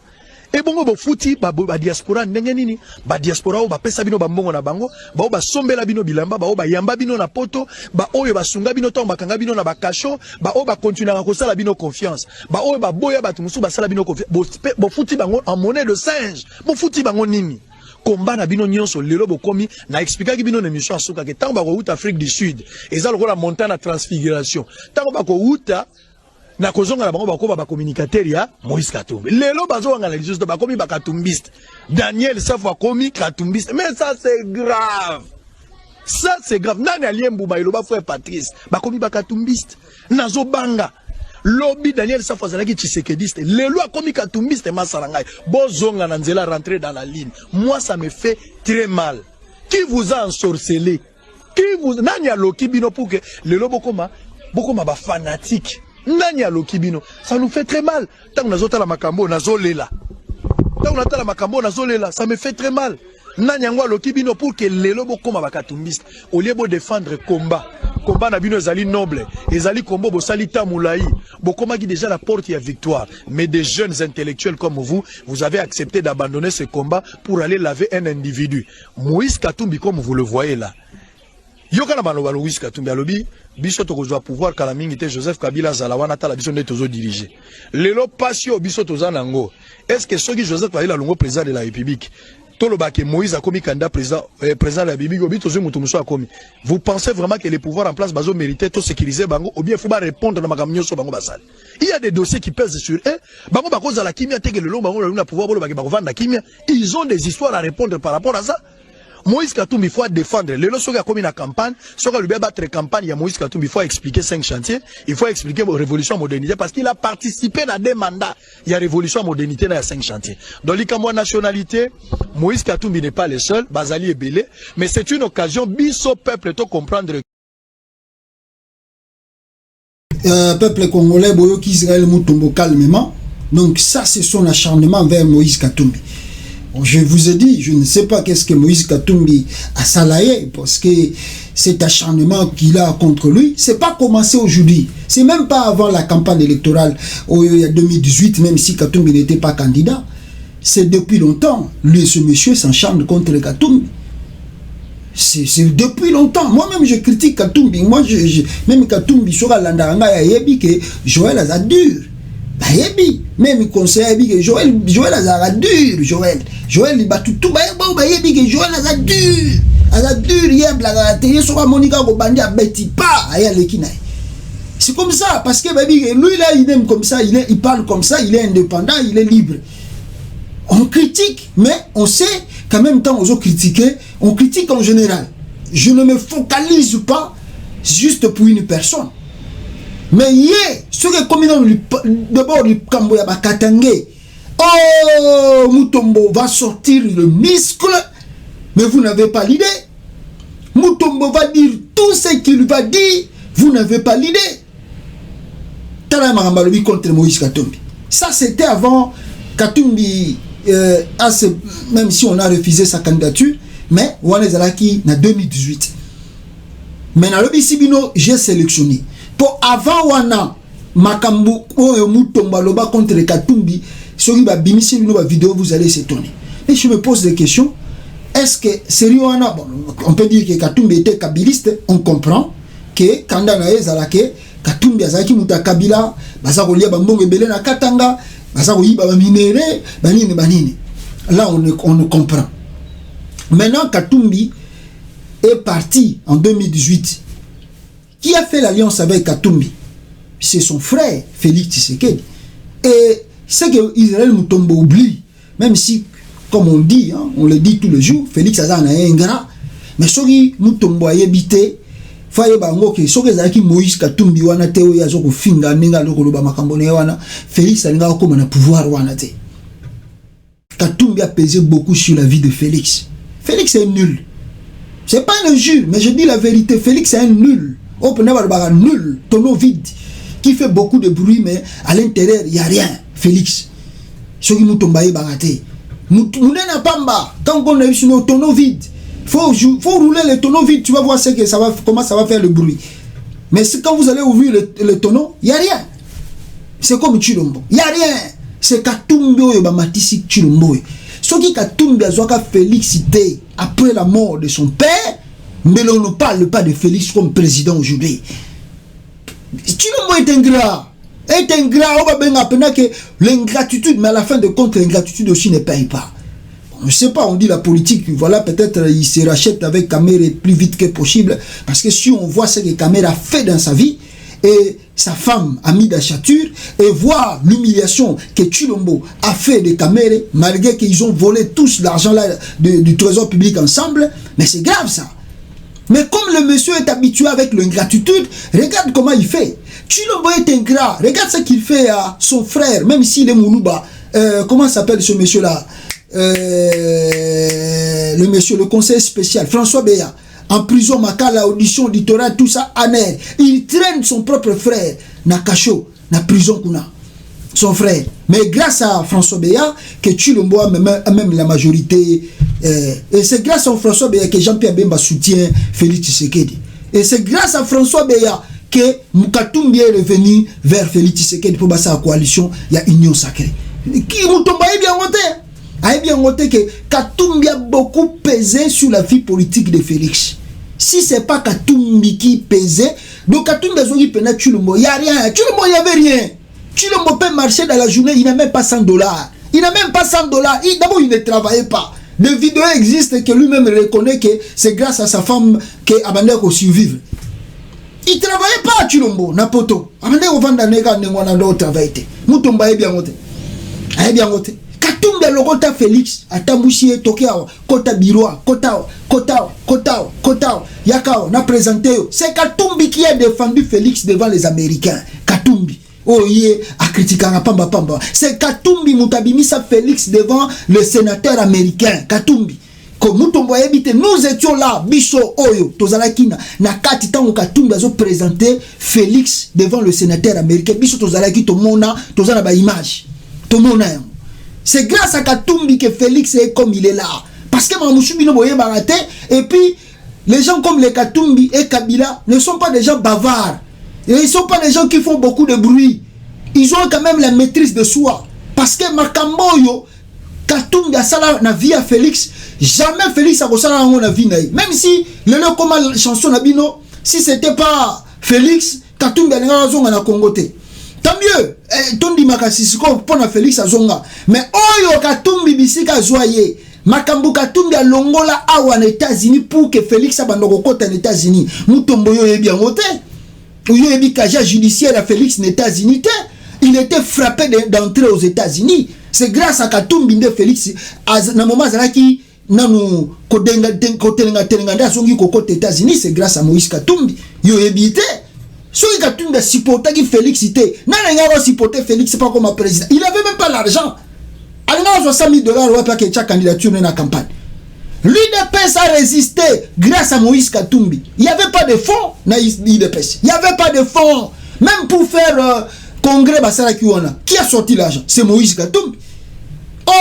Et bongo bo futi ba diaspora ndenge nini ba diaspora o ba pesa bino ba mbongo na bango ba o ba sombela bino bilamba ba o ba yamba bino na poto ba oyo ba sunga bino to ba kanga bino na ba kasho ba o ba continuer ko sala bino confiance ba oyo ba boya ba tumusu ba sala bino confiance bo futi bango en monnaie de singe bo futi bango nini combat na bino nyonso lelo bokomi na expliquer ki bino na mission asuka ke tango ba ko uta Afrique du Sud eza lokola montagne na transfiguration tango ba ko uta na kozonga na bango bakoba ba communicateur ya Moïse Katumbi lelo bazonga na lisusu bakomi ba katumbiste Daniel Safo akomi katumbiste mais ça c'est grave. Ça c'est grave. Nani aliembuba iloba frère Patrice bakomi ba katumbiste nazo banga lobby Daniel Safo azalaki tshisekediste lelo akomi katumbiste masarangai bozonga na nzela rentrer dans la ligne. Moi ça me fait très mal. Qui vous a ensorcelé? Qui vous nani aloki bino pour que lelo bokoma ba fanatique. Nani aloki bino? Ça nous fait très mal. Tant nazota la makambo nazolela. Tant on la makambo nazolela, ça me fait très mal. Nani yango aloki bino pour que lelo bokoma ba katumbiste. Au lieu de défendre combat. Combat na bino ezali noble, ezali combo bosali tamulaï. Bokoma qui déjà la porte ya victoire. Mais des jeunes intellectuels comme vous avez accepté d'abandonner ce combat pour aller laver un individu. Moïse Katumbi comme vous le voyez là. Yoka na baloba Moïse Katumbi alobi biso to kozwa pouvoir kala mingi te Joseph Kabila zalawana tala biso nde tozo diriger. Lelo passion biso toza nango. Est-ce que soki Joseph Kabila longo président de la République toloba ke Moïse a commis candidat président de la République obi tozo mutu muso a commis. Vous pensez vraiment que les pouvoirs en place bazo mériter to sécuriser bango ou bien faut ba répondre na makamnyo so bango basal. Il y a des dossiers qui pèsent sur eux. Bango bako za la kimia teke lelo bango na pouvoir bolo bako vendre kimia. Ils ont des histoires à répondre par rapport à ça. Moïse Katumbi, il faut défendre. Le lorsqu'il a commis la campagne, si on a battre campagne, il y a Moïse Katumbi, il faut expliquer 5 chantiers, il faut expliquer la révolution modernité, parce qu'il a participé à des mandats. Il y a révolution modernité dans les 5 chantiers. Dans les camps nationalité, Moïse Katumbi n'est pas le seul, Bazali est belé, mais c'est une occasion, biso peuple, de comprendre. Peuple congolais, boyo qui Israël moutombo calmement. Donc ça, c'est son acharnement vers Moïse Katumbi. Je vous ai dit, je ne sais pas qu'est-ce que Moïse Katumbi a salaillé, parce que cet acharnement qu'il a contre lui, c'est pas commencé aujourd'hui. C'est même pas avant la campagne électorale, il y a 2018, même si Katumbi n'était pas candidat. C'est depuis longtemps. Lui, ce monsieur s'acharne contre Katumbi. C'est depuis longtemps. Moi-même, je critique Katumbi. Même Katumbi, sera l'andaranga yebi que Joël a dur. Même conseiller que Joël a dur. Joël il bat tout yebi que Joël a dur. A dur hier blaga télé sera Monica Gobandi a beti pas aya lekina. C'est comme ça parce que lui là il aime comme ça, il parle comme ça, il est indépendant, il est libre. On critique, mais on sait qu'en même temps on critiquer, on critique en général. Je ne me focalise pas juste pour une personne. Mais hier, ce que comme d'abord le Kambo ya Bakatangé, oh Mutombo va sortir le muscle, mais vous n'avez pas l'idée. Mutombo va dire tout ce qu'il va dire, vous n'avez pas l'idée. Tala Marambalobi contre Moïse Katumbi. Ça c'était avant Katumbi, même si on a refusé sa candidature, mais on est à qui en 2018. Mais dans le Bissibino, j'ai sélectionné. Pour avant wana makambu oyo mutomba loba contre Katumbi, soki ba bimisi bino ba vidéo vous allez s'étonner. Et je me pose des questions. Est-ce que sérieux wana bon, on peut dire que Katumbi était kabiliste, on comprend que kanda na ezalake Katumbi azaki muta Kabila, baza kolia bambongo ebele na Katanga, baza koyiba ba minéraux, banini. Là on comprend. Maintenant Katumbi est parti en 2018. Qui a fait l'alliance avec Katumbi? C'est son frère, Félix Tshisekedi. Et c'est que Israël Mutombo oublie, même si, comme on dit, hein, on le dit tous les jours, Félix Azan a un gras, mais si Mutombo a habité, faye bango ke soki ezalaki Moïse Katumbi wana te oyo azoko finga ninga lokoloba makambo ne wana, Félix alinga ko na pouvoir wana te. Katumbi a pesé beaucoup sur la vie de Félix. Félix est nul. C'est pas un injure, mais je dis la vérité, Félix est un nul. Nul, tonneau vide, qui fait beaucoup de bruit, mais à l'intérieur, il n'y a rien. Félix. Ce qui nous tombe baraté. Nous n'a pas bas. Quand on a eu sur tonneau vide, faut rouler le tonneau vide, tu vas voir comment ça va faire le bruit. Mais quand vous allez ouvrir le tonneau, il n'y a rien. C'est comme Chilombo. Il n'y a rien. C'est Katumbi Matisi Chilombo. Ce qui Katumbi a félicité après la mort de son père. Mais on ne parle pas de Félix comme président aujourd'hui. Chilombo est ingrat. On va bien apprendre que l'ingratitude, mais à la fin de compte, l'ingratitude aussi ne paye pas. On ne sait pas, on dit la politique, voilà, peut-être il se rachète avec Kamere plus vite que possible. Parce que si on voit ce que Kamere a fait dans sa vie, et sa femme Amida Chatur et voir l'humiliation que Tshilombo a fait de Kamere, malgré qu'ils ont volé tous l'argent là du trésor public ensemble. Mais c'est grave ça. Mais comme le monsieur est habitué avec l'ingratitude, regarde comment il fait. Tshilombo est ingrat. Regarde ce qu'il fait à son frère, même s'il est Moulouba. Comment s'appelle ce monsieur-là? Le monsieur, le conseiller spécial, François Beya. En prison, Makala, audition, auditorat, tout ça, aner. Il traîne son propre frère, Nakacho, na prison kuna. Son frère. Mais grâce à François Beya, que Tshilombo a même la majorité. Et c'est grâce à François Beya que Jean-Pierre Bemba soutient Félix Tshisekedi. Et c'est grâce à François Beya que Mukatumbi est revenu vers Félix Tshisekedi pour passer à la coalition. Il y a Union Sacrée. Qui Mutomba est bien monté. A bien noté que Katumbi a beaucoup pesé sur la vie politique de Félix. Si ce n'est pas Katumbi qui pesait, donc Katumbi a dit que Tshilombo, il n'y a rien. Tshilombo, il n'y avait rien. Tshilombo peut marcher dans la journée, il n'a même pas 100 $. Il n'a même pas 100 $. D'abord, il ne travaillait pas. Des vidéos existent que lui-même reconnaît que c'est grâce à sa femme qu'il a survivre. Il ne travaillait pas, Tshilombo, Napoto. Il a travaillé. Mutomba est bien noté. Il est bien noté. Katumbi logota Félix atambushie tokea kota biroa kotao yakao na présenté. C'est Katumbi qui a défendu Félix devant les Américains. Katumbi oye a critiqué pamba pamba. C'est Katumbi mutabimisa Félix devant le sénateur américain. Katumbi nous étions là, Biso Oyo, Tozalakina, Nakati Tango Katumbi a présenté Félix devant le sénateur américain. Biso Tozalaki Tomona, Tozala ba image. Tomona. C'est grâce à Katumbi que Félix est comme il est là. Parce que Mamouchoubi no boye baraté. Et puis, les gens comme les Katumbi et Kabila ne sont pas des gens bavards. Et ils ne sont pas des gens qui font beaucoup de bruit. Ils ont quand même la maîtrise de soi. Parce que Makamboyo, Katumbi a ça na vie à Félix. Jamais Félix a ça na vie na. Même si le comme la chanson Nabino, si c'était pas Félix, Katumbi a na Congoté. Tant mieux, Tondi Makasisiko pour Félix Azonga. Mais Oyo Katumbi Bisika Zoye, Makambu Katumbi a Longola awa en États-Unis pour que Félix Abandoko en États-Unis. Moutomboyo est bien voté. Oyo ebi casier judiciaire à Félix en États-Unis. Il était frappé d'entrer aux États-Unis. C'est grâce à Katumbi de Félix. Na moment Zalaki, Nanu Kodenga Tenga Zongi Koko États-Unis, c'est grâce à Moïse Katumbi. Yo ebité. Si Katumbi a supporté Félix, n'a supporté Félix, c'est pas comme un président. Il n'avait même pas l'argent. Il a 60 000 $, pour que chaque candidature dans la campagne. L'UDPS a résisté grâce à Moïse Katumbi. Il n'y avait pas de fonds dans l'UDPS. Il n'y avait pas de fonds. Même pour faire congrès Basara Kiwana. Qui a sorti l'argent? C'est Moïse Katumbi. Oh,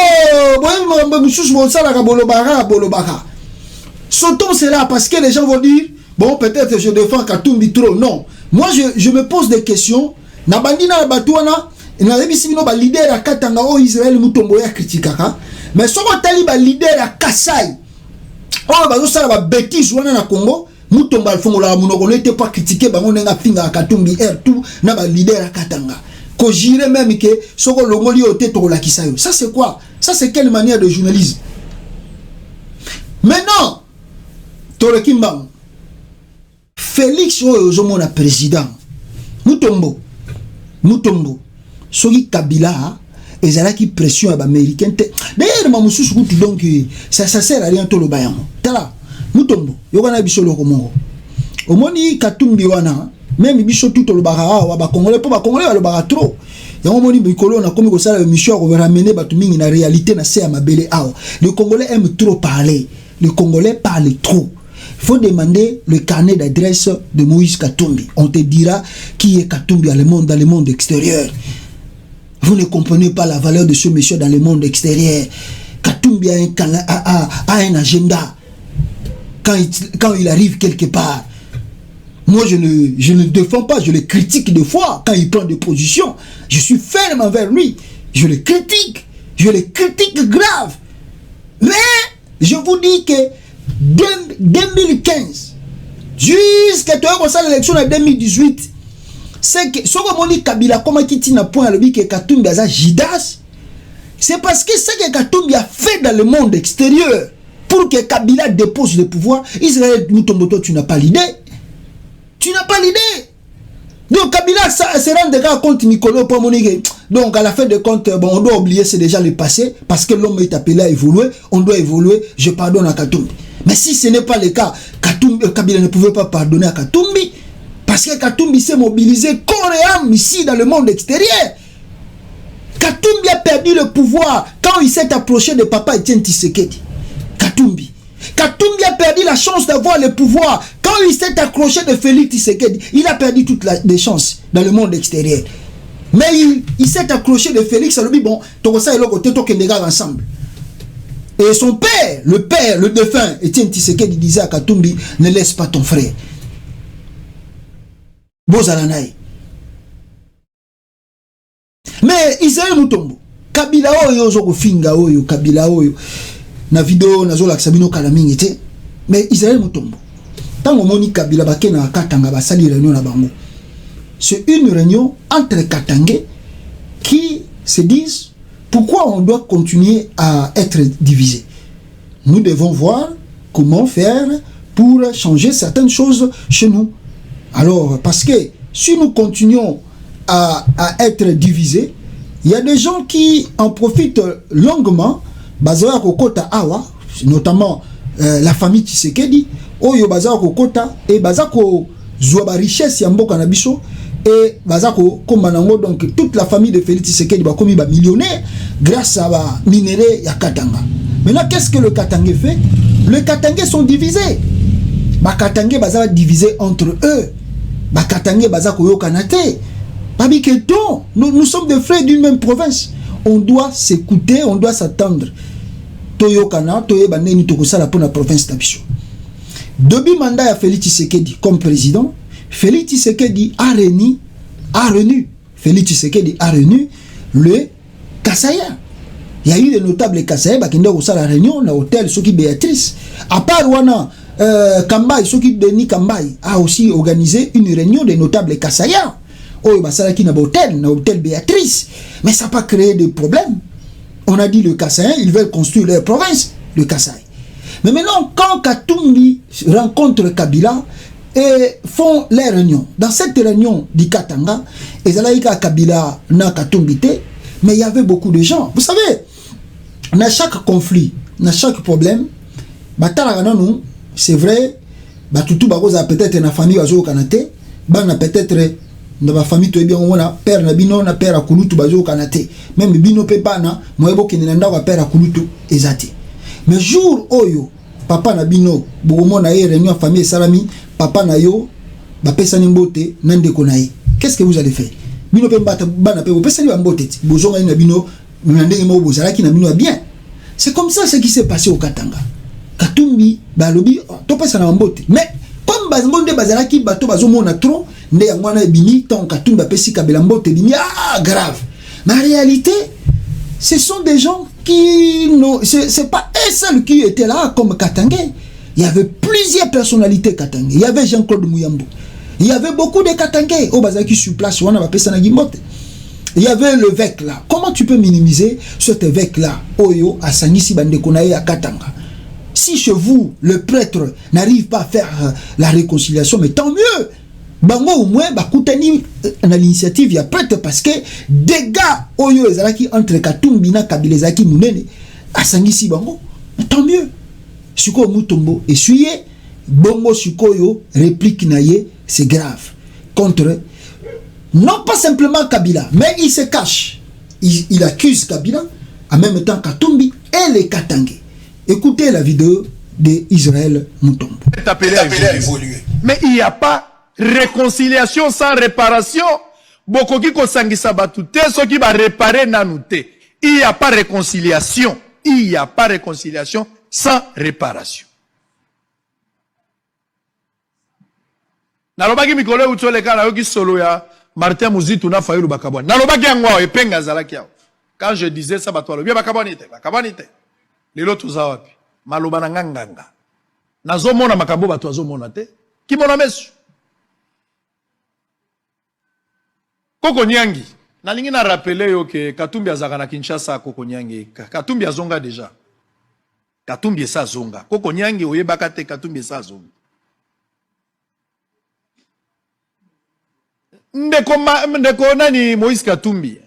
Sautons cela parce que les gens vont dire, bon, peut-être je défends Katumbi trop. Non. Moi, je me pose des questions. Nabandina Batouana, Nabisino ba leader à Katanga o Israël Mutombo ya criticaka. Mais si on tali ba leader à Kassai, on va ça ba bêtise wana na Congo, Mutombo alfongola munoko n'était pas critiqué ba on nga finga Katumbi air tout na ba leader à Katanga. Ko jire même que soko longoli o teto la kisayo. Ça c'est quoi? Ça c'est quelle manière de journalisme? Maintenant, Torekimba Félix Ozomona président Mutombo Sogi Kabila ezalaki pression à l'américain. D'ailleurs Mamoussou donc ça sert à rien tout le bayan. Tala Mutombo yokana bisolo komongo. Omoni Katumbi wana même biso tout le bara wa ba congolais po ba congolais le bara trop. Yango moni bikolo na komi ko sala émission ko ramener batu mingi na réalité na c'est à mabele awa. Le Congolais aime trop parler. Le Congolais parle trop. Il faut demander le carnet d'adresse de Moïse Katumbi. On te dira qui est Katumbi dans le monde extérieur. Vous ne comprenez pas la valeur de ce monsieur dans le monde extérieur. Katumbi a un agenda. Quand il arrive quelque part. Moi, je ne défends pas, je le critique des fois quand il prend des positions. Je suis ferme envers lui. Je le critique grave. Mais, je vous dis que 2015 jusqu'à l'élection de 2018, c'est que ce que Kabila comment qui n'a point le que Katumbi a Jidas, c'est parce que ce que Katumbi a fait dans le monde extérieur pour que Kabila dépose le pouvoir. Israël Mutomboto, tu n'as pas l'idée. Donc Kabila là, ça se rend déjà compte, Nicolas Pomonique. Donc, à la fin de compte, bon, on doit oublier, c'est déjà le passé, parce que l'homme est appelé à évoluer, on doit évoluer, je pardonne à Katumbi. Mais si ce n'est pas le cas, Kabila ne pouvait pas pardonner à Katumbi, parce que Katumbi s'est mobilisé corps et âme ici dans le monde extérieur. Katumbi a perdu le pouvoir quand il s'est approché de Papa Etienne Tshisekedi. Katumbi a perdu la chance d'avoir le pouvoir quand il s'est accroché de Félix Tshisekedi. Il a perdu toutes les chances dans le monde extérieur. Mais il s'est accroché de Félix, il a dit bon, tout ça et l'autre côté, tout le ensemble. Et son père, le défunt, Etienne Tshisekedi disait à Katumbi, ne laisse pas ton frère. Bozalanaï. Mais Israël Mutombo, Kabila oyo zoko finga oyo, Kabila oyo, na vidéo na zola Sabino Kalamingi te, mais Israël Mutombo. Tango moni Kabila bakena Katanga basali réunion na bango. C'est une réunion entre Katangais qui se disent pourquoi on doit continuer à être divisé. Nous devons voir comment faire pour changer certaines choses chez nous. Alors, parce que si nous continuons à être divisés, il y a des gens qui en profitent longuement, Bazara Kokota Awa, notamment la famille Tshisekedi, Oyo Bazara Kokota, et Bazako Zouaba richesse Yamboka Nabiso, et Bazako Komanango, donc toute la famille de Félix Tshisekedi va comme millionnaire grâce à la minerai Yakatanga. Maintenant, qu'est-ce que le Katangais fait? Les Katangais sont divisés. Les Katangais Bazara divisés entre eux. Les Katangais Bazara Koyo Kanate. Nous sommes des frères d'une même province. On doit s'écouter, on doit s'attendre. Toyo Kana, Toye Baneni Tokosala pour la province d'Abicho. Depuis le mandat de Félix Tshisekedi comme président, Félix Tshisekedi a renu le Kassaya. Il y a eu des notables Kassaya qui ont fait la réunion dans l'hôtel Soki Béatrice. À part Wana, Kambai, Soki Denis Kambai a aussi organisé une réunion des notables Kassaya. Oh, Basalaki na hôtel Béatrice. Mais ça n'a pas créé de problème. On a dit le Kassaya, ils veulent construire leur province, le Kassaya. Mais maintenant, quand Katumbi rencontre Kabila et font les réunions, dans cette réunion du Katanga, et Zalaïka Kabila n'a Katumbi, mais il y avait beaucoup de gens. Vous savez, dans chaque conflit, dans chaque problème, c'est vrai, tout peut-être dans la famille au Canada, peut-être dans la famille, on a père Nabino, on a père Akulutu au Canada, même Bino Pepana, moi je suis père Akulutu ezate. Mais jour oyo papa Nabino, bomo na ye réunion famille salami, papa na yo, ba pesa ni mbote nande konaye. Qu'est-ce que vous allez faire? Bino pe mbata bana pe pesa ni mbote, bozonga ni Nabino, ndenge mo bozala ki Nabino bien. C'est comme ça ce qui s'est passé au Katanga. Katumbi ba lobi to pesa na mbote. Mais comme bazmonde bazala ki bato bazomona trop, nde yangwana bini tant Katumbi pesi Kabila mbote bini grave. Mais en réalité, ce sont des gens qui n'ont... C'est pas un seul qui était là comme Katangais. Il y avait plusieurs personnalités Katangais. Il y avait Jean-Claude Mouyambo. Il y avait beaucoup de Katangais. Au Bazaki sur place, il y avait le vec là. Comment tu peux minimiser cet évêque là? Oyo, à Sanisi Bandekonaye, à Katanga. Si chez vous, le prêtre n'arrive pas à faire la réconciliation, mais tant mieux. Bango au moins, Koutani, dans l'initiative, il y a prêtre parce que des gars, Oyo, Ezalaki, entre Katumbi na Kabilezaki, Mounene, à Sangisi Bango, mais tant mieux. Suko Mutombo, essuyé, Bongo Sukoyo, réplique naye, c'est grave. Contre, non pas simplement Kabila, mais il se cache. Il accuse Kabila, en même temps Katumbi et les Katangais. Écoutez la vidéo d'Israël Mutombo. Appelé à évoluer. Mais il n'y a pas réconciliation sans réparation. Beaucoup qui kosangisa batute, ceux qui va réparer nanouté. Il n'y a pas réconciliation. Il n'y a pas réconciliation sans réparation. Nalobaki mikolo utole kala yoki solo ya Martin Muzitu na Fayulu bakabwana. Nalobaki angwa epenga zalaki yao. Quand je disais ça batwalo, bien bakabwanite. Lelo tuza wapi? Maloba na nganganga. Nazomona makambo batu azomona te. Ki mona mesu? Koko Nyangi. Nalingi na rappeler yo ke Katumbi azaka na Kinshasa Koko Nyangi. Katumbi azonga déjà. Katumbi esa zonga. Koko Nyangi oyebaka te Katumbi esa zonga. ndeko nani Moïse Katumbi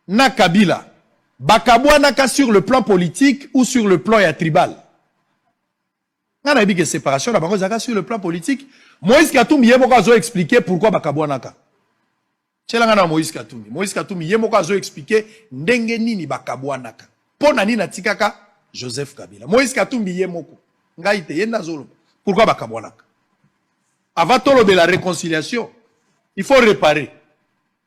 na Kabila bakabwanaka sur le plan politique ou sur le plan tribal. On a dit que séparation la bango zaka sur le plan politique. Moïse Katumbi yemoko azo expliquer pourquoi bakabwanaka. Tchelanga na Moïse Katumbi. Moïse Katumbi yemoko azo expliquer ndenge nini bakabwanaka. Pona nini natikaka Joseph Kabila. Moïse Katumbi yemoko ngaite yenda zolo. Pourquoi bakabwanaka? Avant de la réconciliation, il faut réparer.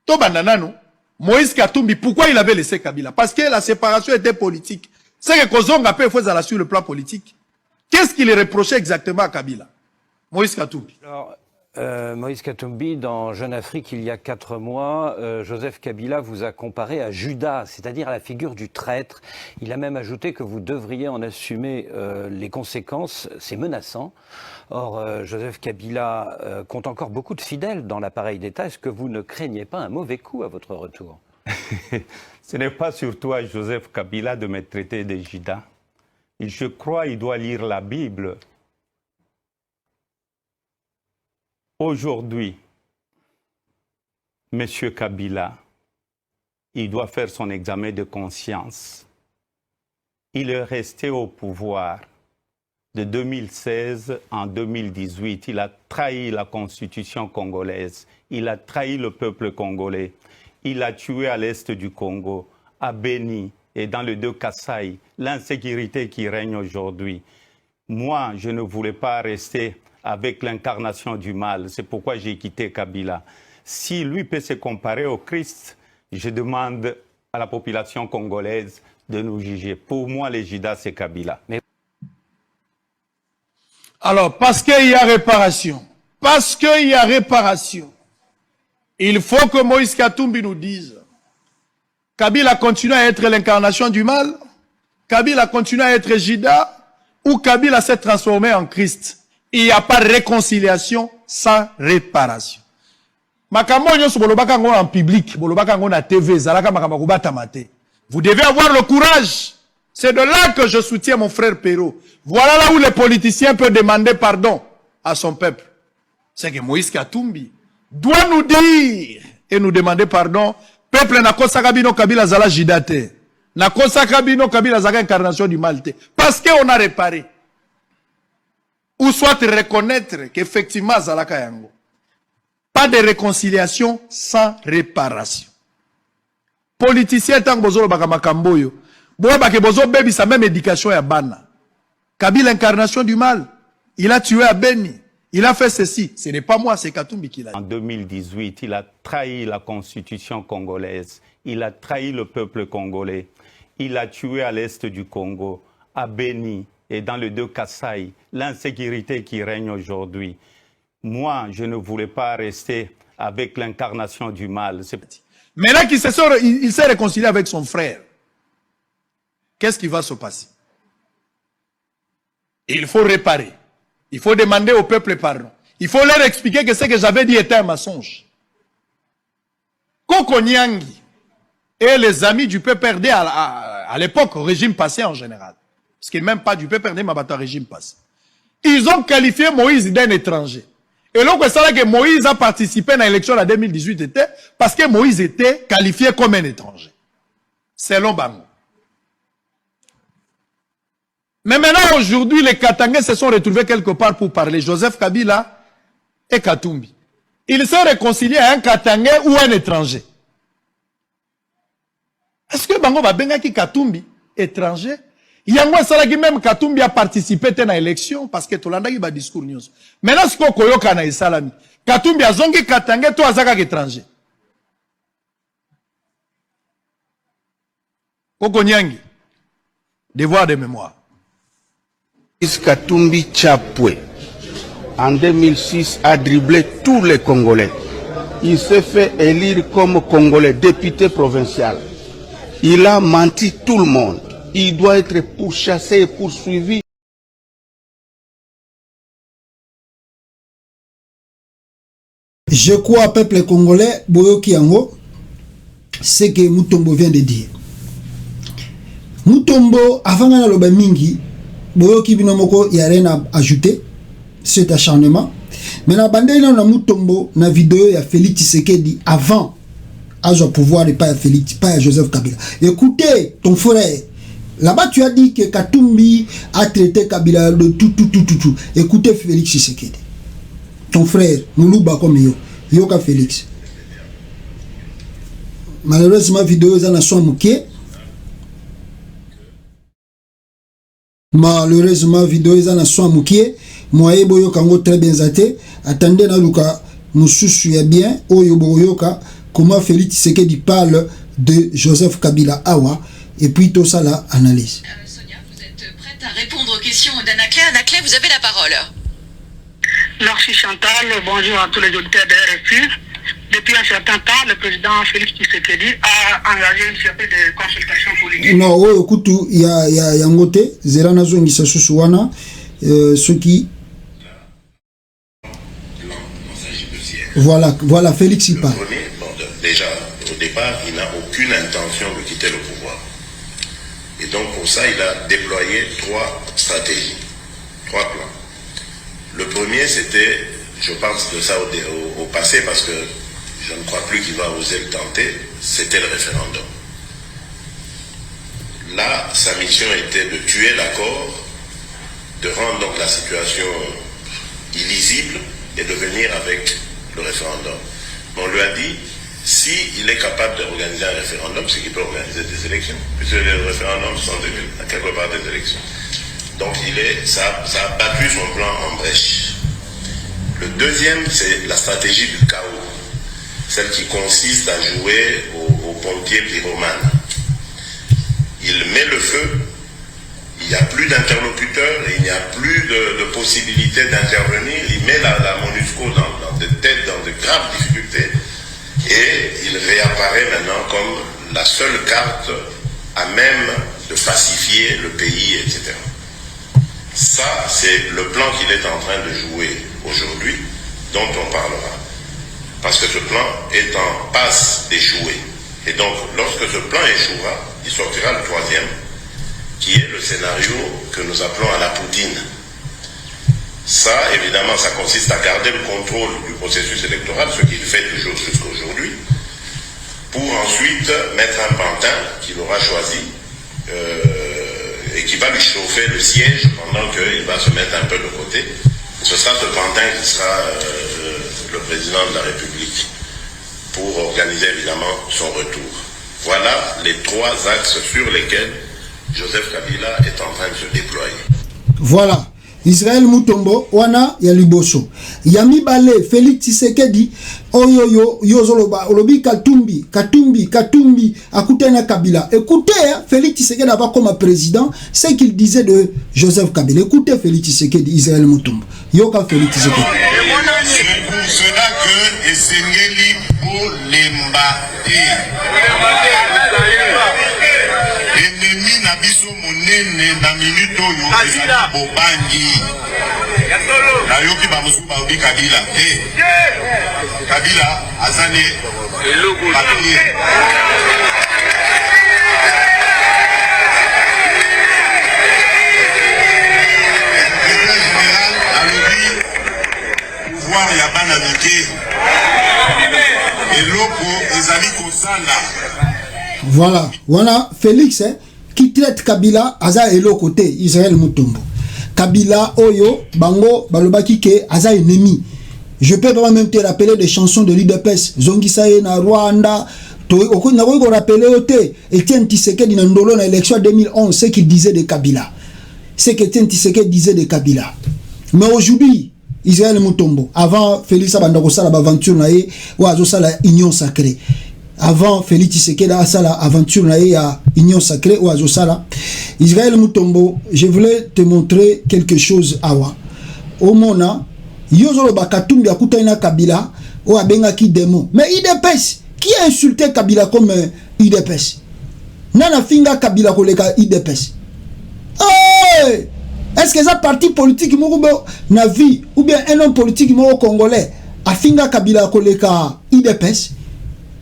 Tobananano, Moïse Katumbi, pourquoi il avait laissé Kabila? Parce que la séparation était politique. C'est que Kozonga peut faire sur le plan politique. Qu'est-ce qu'il reprochait exactement à Kabila? Moïse Katumbi. Alors, Moïse Katumbi, dans Jeune Afrique, il y a 4 mois, Joseph Kabila vous a comparé à Judas, c'est-à-dire à la figure du traître. Il a même ajouté que vous devriez en assumer les conséquences. C'est menaçant. Or, Joseph Kabila compte encore beaucoup de fidèles dans l'appareil d'État. Est-ce que vous ne craignez pas un mauvais coup à votre retour? Ce n'est pas sur toi, Joseph Kabila, de me traiter de Judas. Je crois qu'il doit lire la Bible. Aujourd'hui, M. Kabila, il doit faire son examen de conscience. Il est resté au pouvoir de 2016 en 2018. Il a trahi la constitution congolaise. Il a trahi le peuple congolais. Il a tué à l'est du Congo, à Beni et dans le 2 Kasaï, l'insécurité qui règne aujourd'hui. Moi, je ne voulais pas rester avec l'incarnation du mal. C'est pourquoi j'ai quitté Kabila. Si lui peut se comparer au Christ, je demande à la population congolaise de nous juger. Pour moi, les Judas, c'est Kabila. Alors, parce qu'il y a réparation, il faut que Moïse Katumbi nous dise, Kabila continue à être l'incarnation du mal, Kabila continue à être Judas, ou Kabila s'est transformé en Christ. Il n'y a pas de réconciliation sans réparation. En public, vous devez avoir le courage. C'est de là que je soutiens mon frère Perrault. Voilà là où les politiciens peuvent demander pardon à son peuple. C'est que Moïse Katumbi doit nous dire et nous demander pardon. Peuple n'a kosakabino Kabila zala jidate. N'a kosakabino Kabila zala incarnation du mal. Parce qu'on a réparé. Ou soit reconnaître qu'effectivement zalaka yango. Pas de réconciliation sans réparation. Politicien tant bozolo bakamakamboyo. Bozo baby sa même éducation ya bana. Kabila l'incarnation du mal. Il a tué à Beni. Il a fait ceci. Ce n'est pas moi, c'est Katumbi qui l'a dit. En 2018, il a trahi la constitution congolaise. Il a trahi le peuple congolais. Il a tué à l'est du Congo, à Beni et dans le 2 Kasaï, l'insécurité qui règne aujourd'hui. Moi, je ne voulais pas rester avec l'incarnation du mal. Maintenant qu'il s'est réconcilié avec son frère, qu'est-ce qui va se passer? Il faut réparer. Il faut demander au peuple pardon. Il faut leur expliquer que ce que j'avais dit était un mensonge. Koko Nyangi et les amis du PPRD à l'époque, au régime passé en général, parce que même pas du PPRD, mais au régime passé, ils ont qualifié Moïse d'un étranger. Et donc, c'est là que Moïse a participé à l'élection en 2018 était parce que Moïse était qualifié comme un étranger. Selon Bango. Mais maintenant, aujourd'hui, les Katangais se sont retrouvés quelque part pour parler. Joseph Kabila et Katumbi. Ils sont réconciliés à un Katangais ou un étranger. Est-ce que Bango va benga ki Katumbi, étranger? Yango salaki même Katumbi a participé à l'élection parce que Tolanda qui va discours news. Maintenant, ce qu'on koyoka na isalami. Katumbi a zongi Katangais, toi azaka étranger. Koko Nyangi. Devoir de mémoire. Katumbi Chapwe, en 2006, a dribblé tous les Congolais. Il s'est fait élire comme Congolais, député provincial. Il a menti tout le monde. Il doit être pourchassé et poursuivi. Je crois, peuple congolais, Boyoki Yango, c'est que Mutombo vient de dire. Mutombo, avant de mingi, Boyoki Binomoko, il n'y a rien à ajouter. Cet acharnement. Mais na bandeli na Mutombo na vidéo ya Félix Tshisekedi avant à pouvoir et pas à Félix, pas à Joseph Kabila. Écoutez ton frère. Là-bas, tu as dit que Katumbi a traité Kabila de tout. Écoutez Félix Tshisekedi. Ton frère, Moulouba comme yo. Yoka Félix. Malheureusement, vidéo est en son mouké. Malheureusement, vidéo est en son mouké. Moi, Boyo Kango très bien zate. Attendez, na luka, nous soucions bien. Oyo Boyoka, comment Félix Tshisekedi parle de Joseph Kabila Awa. Et puis tout ça là, analyse. Sonia, vous êtes prête à répondre aux questions d'Anaclé. Anaclé, vous avez la parole. Merci Chantal, bonjour à tous les auditeurs de RFI. Depuis un certain temps, le président Félix Tshisekedi a engagé une série de consultations politiques. Non, oh, écoute, il y a un côté, Zerana Zongi Sasusuana, ceux qui. Voilà, Félix il parle. Déjà, au départ, il n'a aucune intention de quitter le pouvoir. Et donc pour ça, il a déployé 3 stratégies, 3 plans. Le premier, c'était, je pense de ça au passé, parce que je ne crois plus qu'il va oser le tenter, c'était le référendum. Là, sa mission était de tuer l'accord, de rendre donc la situation illisible et de venir avec le référendum. On lui a dit, s'il est capable d'organiser un référendum, c'est qu'il peut organiser des élections, puisque les référendums sont quelque part des élections. Donc ça a battu son plan en brèche. Le deuxième, c'est la stratégie du chaos, celle qui consiste à jouer au pompier pyromane. Il met le feu, il n'y a plus d'interlocuteurs, il n'y a plus de possibilité d'intervenir, il met la MONUSCO dans de graves difficultés. Et il réapparaît maintenant comme la seule carte à même de pacifier le pays, etc. Ça, c'est le plan qu'il est en train de jouer aujourd'hui, dont on parlera. Parce que ce plan est en passe d'échouer. Et donc, lorsque ce plan échouera, il sortira le troisième, qui est le scénario que nous appelons à la Poutine. Ça, évidemment, ça consiste à garder le contrôle du processus électoral, ce qu'il fait toujours jusqu'à aujourd'hui, pour ensuite mettre un pantin qu'il aura choisi et qui va lui chauffer le siège pendant qu'il va se mettre un peu de côté. Ce sera ce pantin qui sera le président de la République pour organiser évidemment son retour. Voilà les 3 axes sur lesquels Joseph Kabila est en train de se déployer. Voilà. Israël Mutombo, wana ya liboso. Yami bale, Félix Tshisekedi, oyoyo, yozoloba, olobi Katumbi, akutena Kabila. Écoutez, Félix Tshisekedi n'a pas comme président, ce qu'il disait de Joseph Kabila. Écoutez Félix Tshisekedi, Israël Mutombo. Yoka Félix Tshisekedi. C'est pour cela que Esengeli Bolembate. Ennemi na biso monene na minute oyo ezali bobangi nayoki bamosusu baobi Kabila Kabila azane papier secrétaire général alobi pouvoir ya bana mike eloko ezali kosala. Voilà, Félix, qui traite Kabila, Aza et l'autre côté, Israël Mutombo. Kabila, Oyo, Bango, Balobaki, ke Aza ennemi. Je peux pas même te rappeler des chansons de l'UDPS, Zongi Saye, na Rwanda, na Rwanda, rappeler Ote, Etienne Tshisekedi, Nandolo, na l'élection 2011, ce qu'il disait de Kabila. Ce qu'Etienne Tshisekedi disait de Kabila. Mais aujourd'hui, Israël Mutombo, avant Félix Abandakosala, l'aventure, ou Azosala, Union Sacrée. Avant Félix Tshisekedi a ça la aventure à Union Sacrée ou à Zosala. Israël Mutombo, je voulais te montrer quelque chose awa. Au mona, yozolo bakatumbi akutaina Kabila ou abenga ki démon. Mais IDPS, qui a insulté Kabila comme IDPS? Nana finga Kabila koleka IDPS. Hey! Est-ce que ça parti politique na vie ou bien un homme politique congolais a finga Kabila koleka IDPS?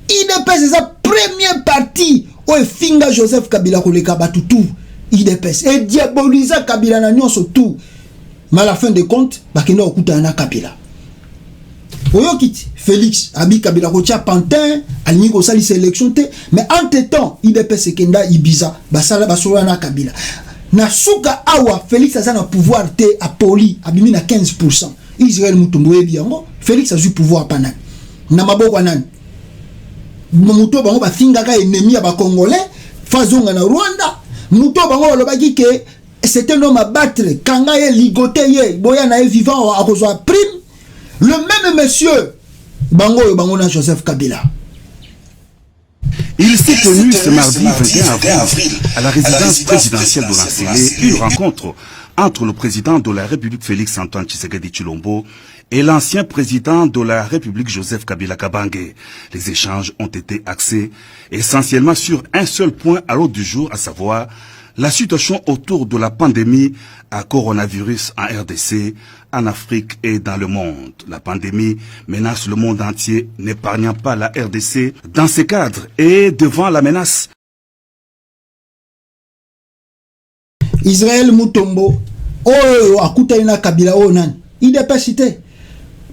IDPS c'est sa première partie où finga Joseph Kabila koleka batutu IDPS et diaboliser Kabila na nyonso tout. Mais à la fin de compte bakenda okuta na Kabila. Oyokiti, Félix, Abi Kabila Rocha Pantin, Alnigo Sali sélection te, mais entre-temps, IDPS Kenda Ibiza, Basala Basolana Kabila. Na Souka Awa, Félix a un pouvoir te à Poli, Abimi na 15%. Israël Mutombo Ebiango, Félix a eu pouvoir panan. Namabo Wanan. Muto Bango Bafingaka ennemi à Congolais, Fazonga na Rwanda. Muto Bango Lobaki que c'est un homme à battre. Kanga ye ligoté ye, Boyana est vivant à rejoindre prime. Le même monsieur, Bango na Joseph Kabila. Il s'est tenu ce mardi 21 avril à la résidence présidentielle de l'Assemblée une rencontre entre le président de la République Félix Antoine Tshisekedi Tshilombo et l'ancien président de la République Joseph Kabila Kabange. Les échanges ont été axés essentiellement sur un seul point à l'ordre du jour, à savoir la situation autour de la pandémie à coronavirus en RDC, en Afrique et dans le monde. La pandémie menace le monde entier, n'épargnant pas la RDC. Dans ce cadre et devant la menace, Israël Mutombo, oh, Akutaina Kabila Onan, il n'est pas cité.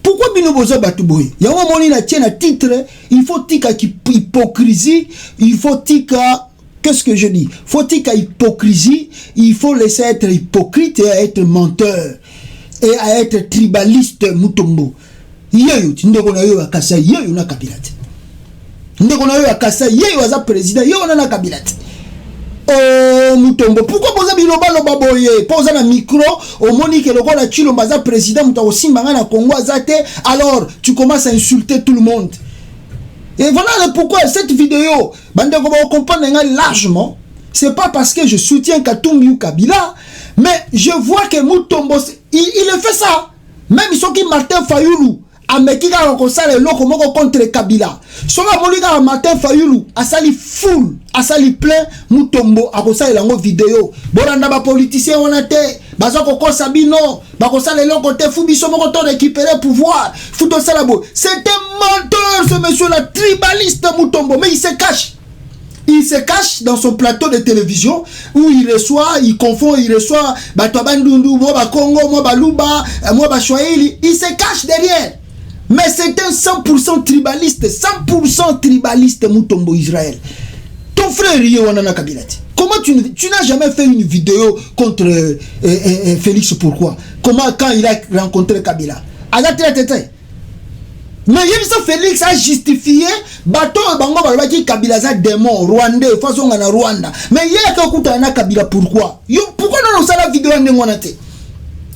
Pourquoi Bino Bozo Batouboui? Il y a un moment où il a tient un titre, il faut tika hypocrisie, il faut tika. Qu'est-ce que je dis? Faut-il qu'à hypocrisie, il faut laisser être hypocrite et à être menteur et à être tribaliste Mutombo. Yeyo, ndeko na yo akasa yeyo na kabilate. Ndeko na yo akasa yeyo aza président yeyo na kabilate. Oh Mutombo, pourquoi poser biloba loba boye? Poser na micro, au moni que le gars Tshilombo aza président, muta osimbanga na Congo azate, alors tu commences à insulter tout le monde. Et voilà pourquoi cette vidéo, on comprend largement, c'est pas parce que je soutiens Katumbi ou Kabila, mais je vois que Mutombo, il fait ça. Même ils sont qui Martin Fayoulou, Amekika Rokosale Lokomoko contre Kabila. Son amolika Martin Fayoulou, a sali full, a sali plein, Mutombo, a kosale lango vidéo. Boranda ba politicien on a te, bazako kosabino, bakosale loko te, fubiso moko to récupérer pouvoir. Futo salabo. C'est un menteur ce monsieur là, tribaliste Mutombo, mais il se cache. Il se cache dans son plateau de télévision où il reçoit, il confond, il reçoit Batouabandundu, Moba Congo, Moba Luba, Moba Swahili. Il se cache derrière. Mais c'est un 100% tribaliste, 100% tribaliste Mutombo Israël. Ton frère Yohanana Kabilati. Comment tu n'as jamais fait une vidéo contre Félix? Pourquoi? Comment quand il a rencontré Kabila? Mais Félix a justifié bateau bango balobaki Kabila za démon rwandais façon na Rwanda. Mais il y a que na Kabila pourquoi? Pourquoi non ça la vidéo ndengona te?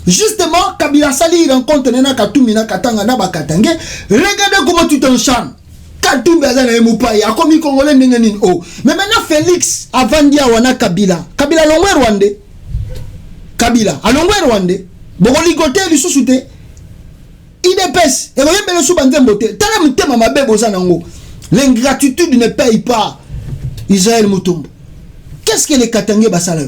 Justement, Kabila Sali rencontre Nena Katumbi na Katanga na Bakatange. Regardez comment tu t'enchantes. Katumbi azana emupai, a comme Congolais n'engeni oh. Mais maintenant Félix avant dia wana Kabila. Kabila longwe Rwandais. Kabila a longwe Rwandais. Bokoli gote lisusu te. IDPS et voyez le sous-bandem beauté. Tala mutema mabe bozanango. L'ingratitude ne paye pas. Israël Mutombo. Qu'est-ce que les Katangais basala?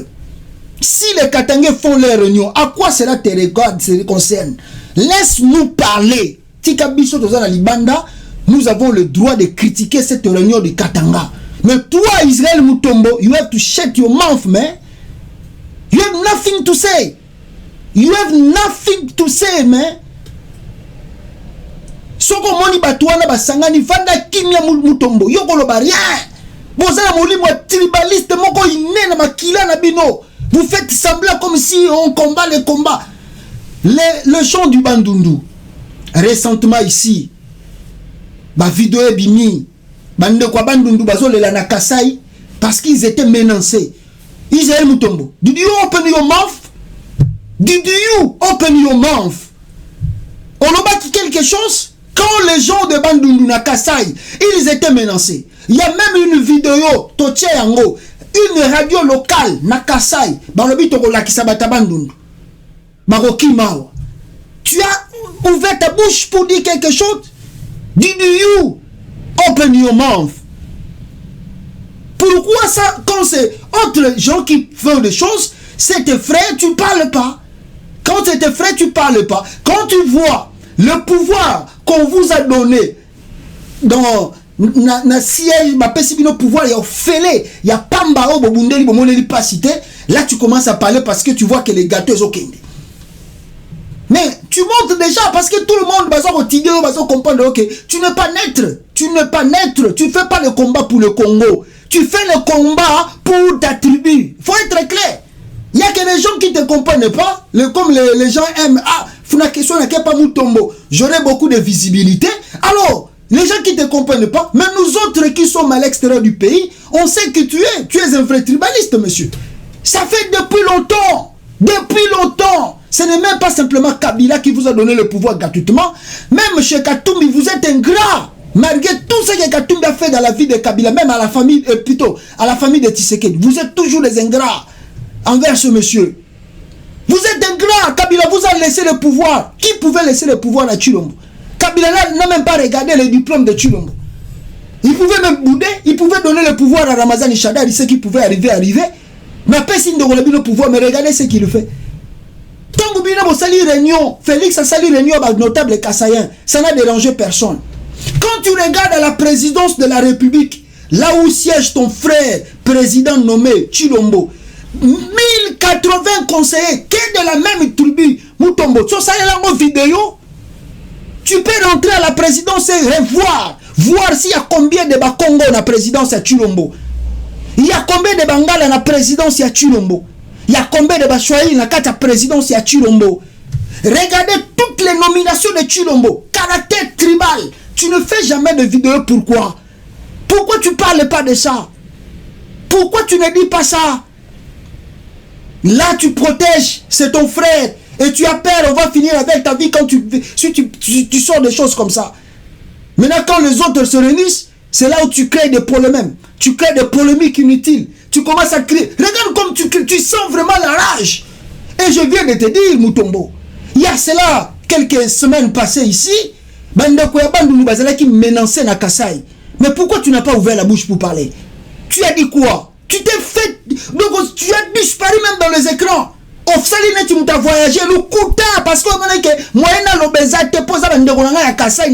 Si les Katangais font leur réunion, à quoi cela te regarde, te concerne? Laisse-nous parler. Tika biso tozana libanda, nous avons le droit de critiquer cette réunion de Katanga. Mais toi, Israël Mutombo, you have to shut your mouth, man. You have nothing to say. You have nothing to say, man. Soko moni batouana basangani vanda kimia Mutombo. Yoko lo ba rien. Bozala molimo tribaliste moko inena makila na bino. Vous faites semblant comme si on combat les combats. Le chant du Bandundu. Récemment ici. Ba vidéo est bimi. Bande kwa Bandundu bazole la na Kasai. Parce qu'ils étaient menacés. Israël Mutombo. Did you open your mouth? Did you open your mouth? On a bâti quelque chose? Quand les gens de Bandundu na Kasai, ils étaient menacés. Il y a même une vidéo, Toche Yango, une radio locale na Kasai, balobi toko la kisabata Bandundu. Baroki Mao. Tu as ouvert ta bouche pour dire quelque chose? Did you open your mouth? Pourquoi ça, quand c'est entre gens qui font des choses, c'est tes frères, tu parles pas. Quand c'est tes frères, tu parles pas. Quand tu vois le pouvoir qu'on vous a donné dans na siège, ma pesibino pouvoir, il y a fêlé, il y a pambao, bobundeli, bomoneli pas cité, là tu commences à parler parce que tu vois que les gâteaux sont kende. Mais tu tu montres déjà, parce que tout le monde va comprendre, ok, tu n'es pas naître, tu fais pas le combat pour le Congo, tu fais le combat pour ta tribu. Faut être clair. Il y a que les gens qui ne te comprennent pas, comme les gens aiment, j'aurai beaucoup de visibilité. Alors, les gens qui ne te comprennent pas, mais nous autres qui sommes à l'extérieur du pays, on sait que tu es un vrai tribaliste, monsieur. Ça fait depuis longtemps. Ce n'est même pas simplement Kabila qui vous a donné le pouvoir gratuitement. Même chez Katumbi, vous êtes ingrat. Malgré tout ce que Katumbi a fait dans la vie de Kabila, même à la famille, à la famille de Tshisekedi, vous êtes toujours des ingrats envers ce monsieur. Vous êtes ingrat. Kabila vous a laissé le pouvoir. Qui pouvait laisser le pouvoir à Chilombo? Kabila n'a même pas regardé les diplômes de Chilombo. Il pouvait même bouder, il pouvait donner le pouvoir à Ramazani Chadar, il sait qu'il pouvait arriver. Mais pas signe de le pouvoir, mais regardez ce qu'il fait. Tant que vous sali réunion, Félix a sali réunion avec notable Kassayen, ça n'a dérangé personne. Quand tu regardes à la présidence de la République, là où siège ton frère, président nommé Chilombo, 1080 conseillers, qui est de la même tribu, Mutombo, ça y est là en vidéo. Tu peux rentrer à la présidence et revoir, voir s'il y a combien de Bakongo dans la présidence à Chilombo. Il y a combien de Bangala dans la présidence à Chilombo. Il y a combien de Bachouaï dans la présidence à Chilombo. Regardez toutes les nominations de Chilombo. Caractère tribal. Tu ne fais jamais de vidéo. Pourquoi? Pourquoi tu ne parles pas de ça? Pourquoi tu ne dis pas ça? Là, tu protèges. C'est ton frère. Et tu as peur. On va finir avec ta vie quand tu sors des choses comme ça. Maintenant, quand les autres se réunissent, c'est là où tu crées des problèmes. Tu crées des polémiques inutiles. Tu commences à crier. Regarde comme tu sens vraiment la rage. Et je viens de te dire, Mutombo, il y a cela quelques semaines passées ici, qui menaçait na Kasai. Mais pourquoi tu n'as pas ouvert la bouche pour parler? Tu as dit quoi? Tu t'es fait... Donc tu as disparu même dans les écrans. Tu as voyagé le coup tard parce que moi, je te pose à Kasai,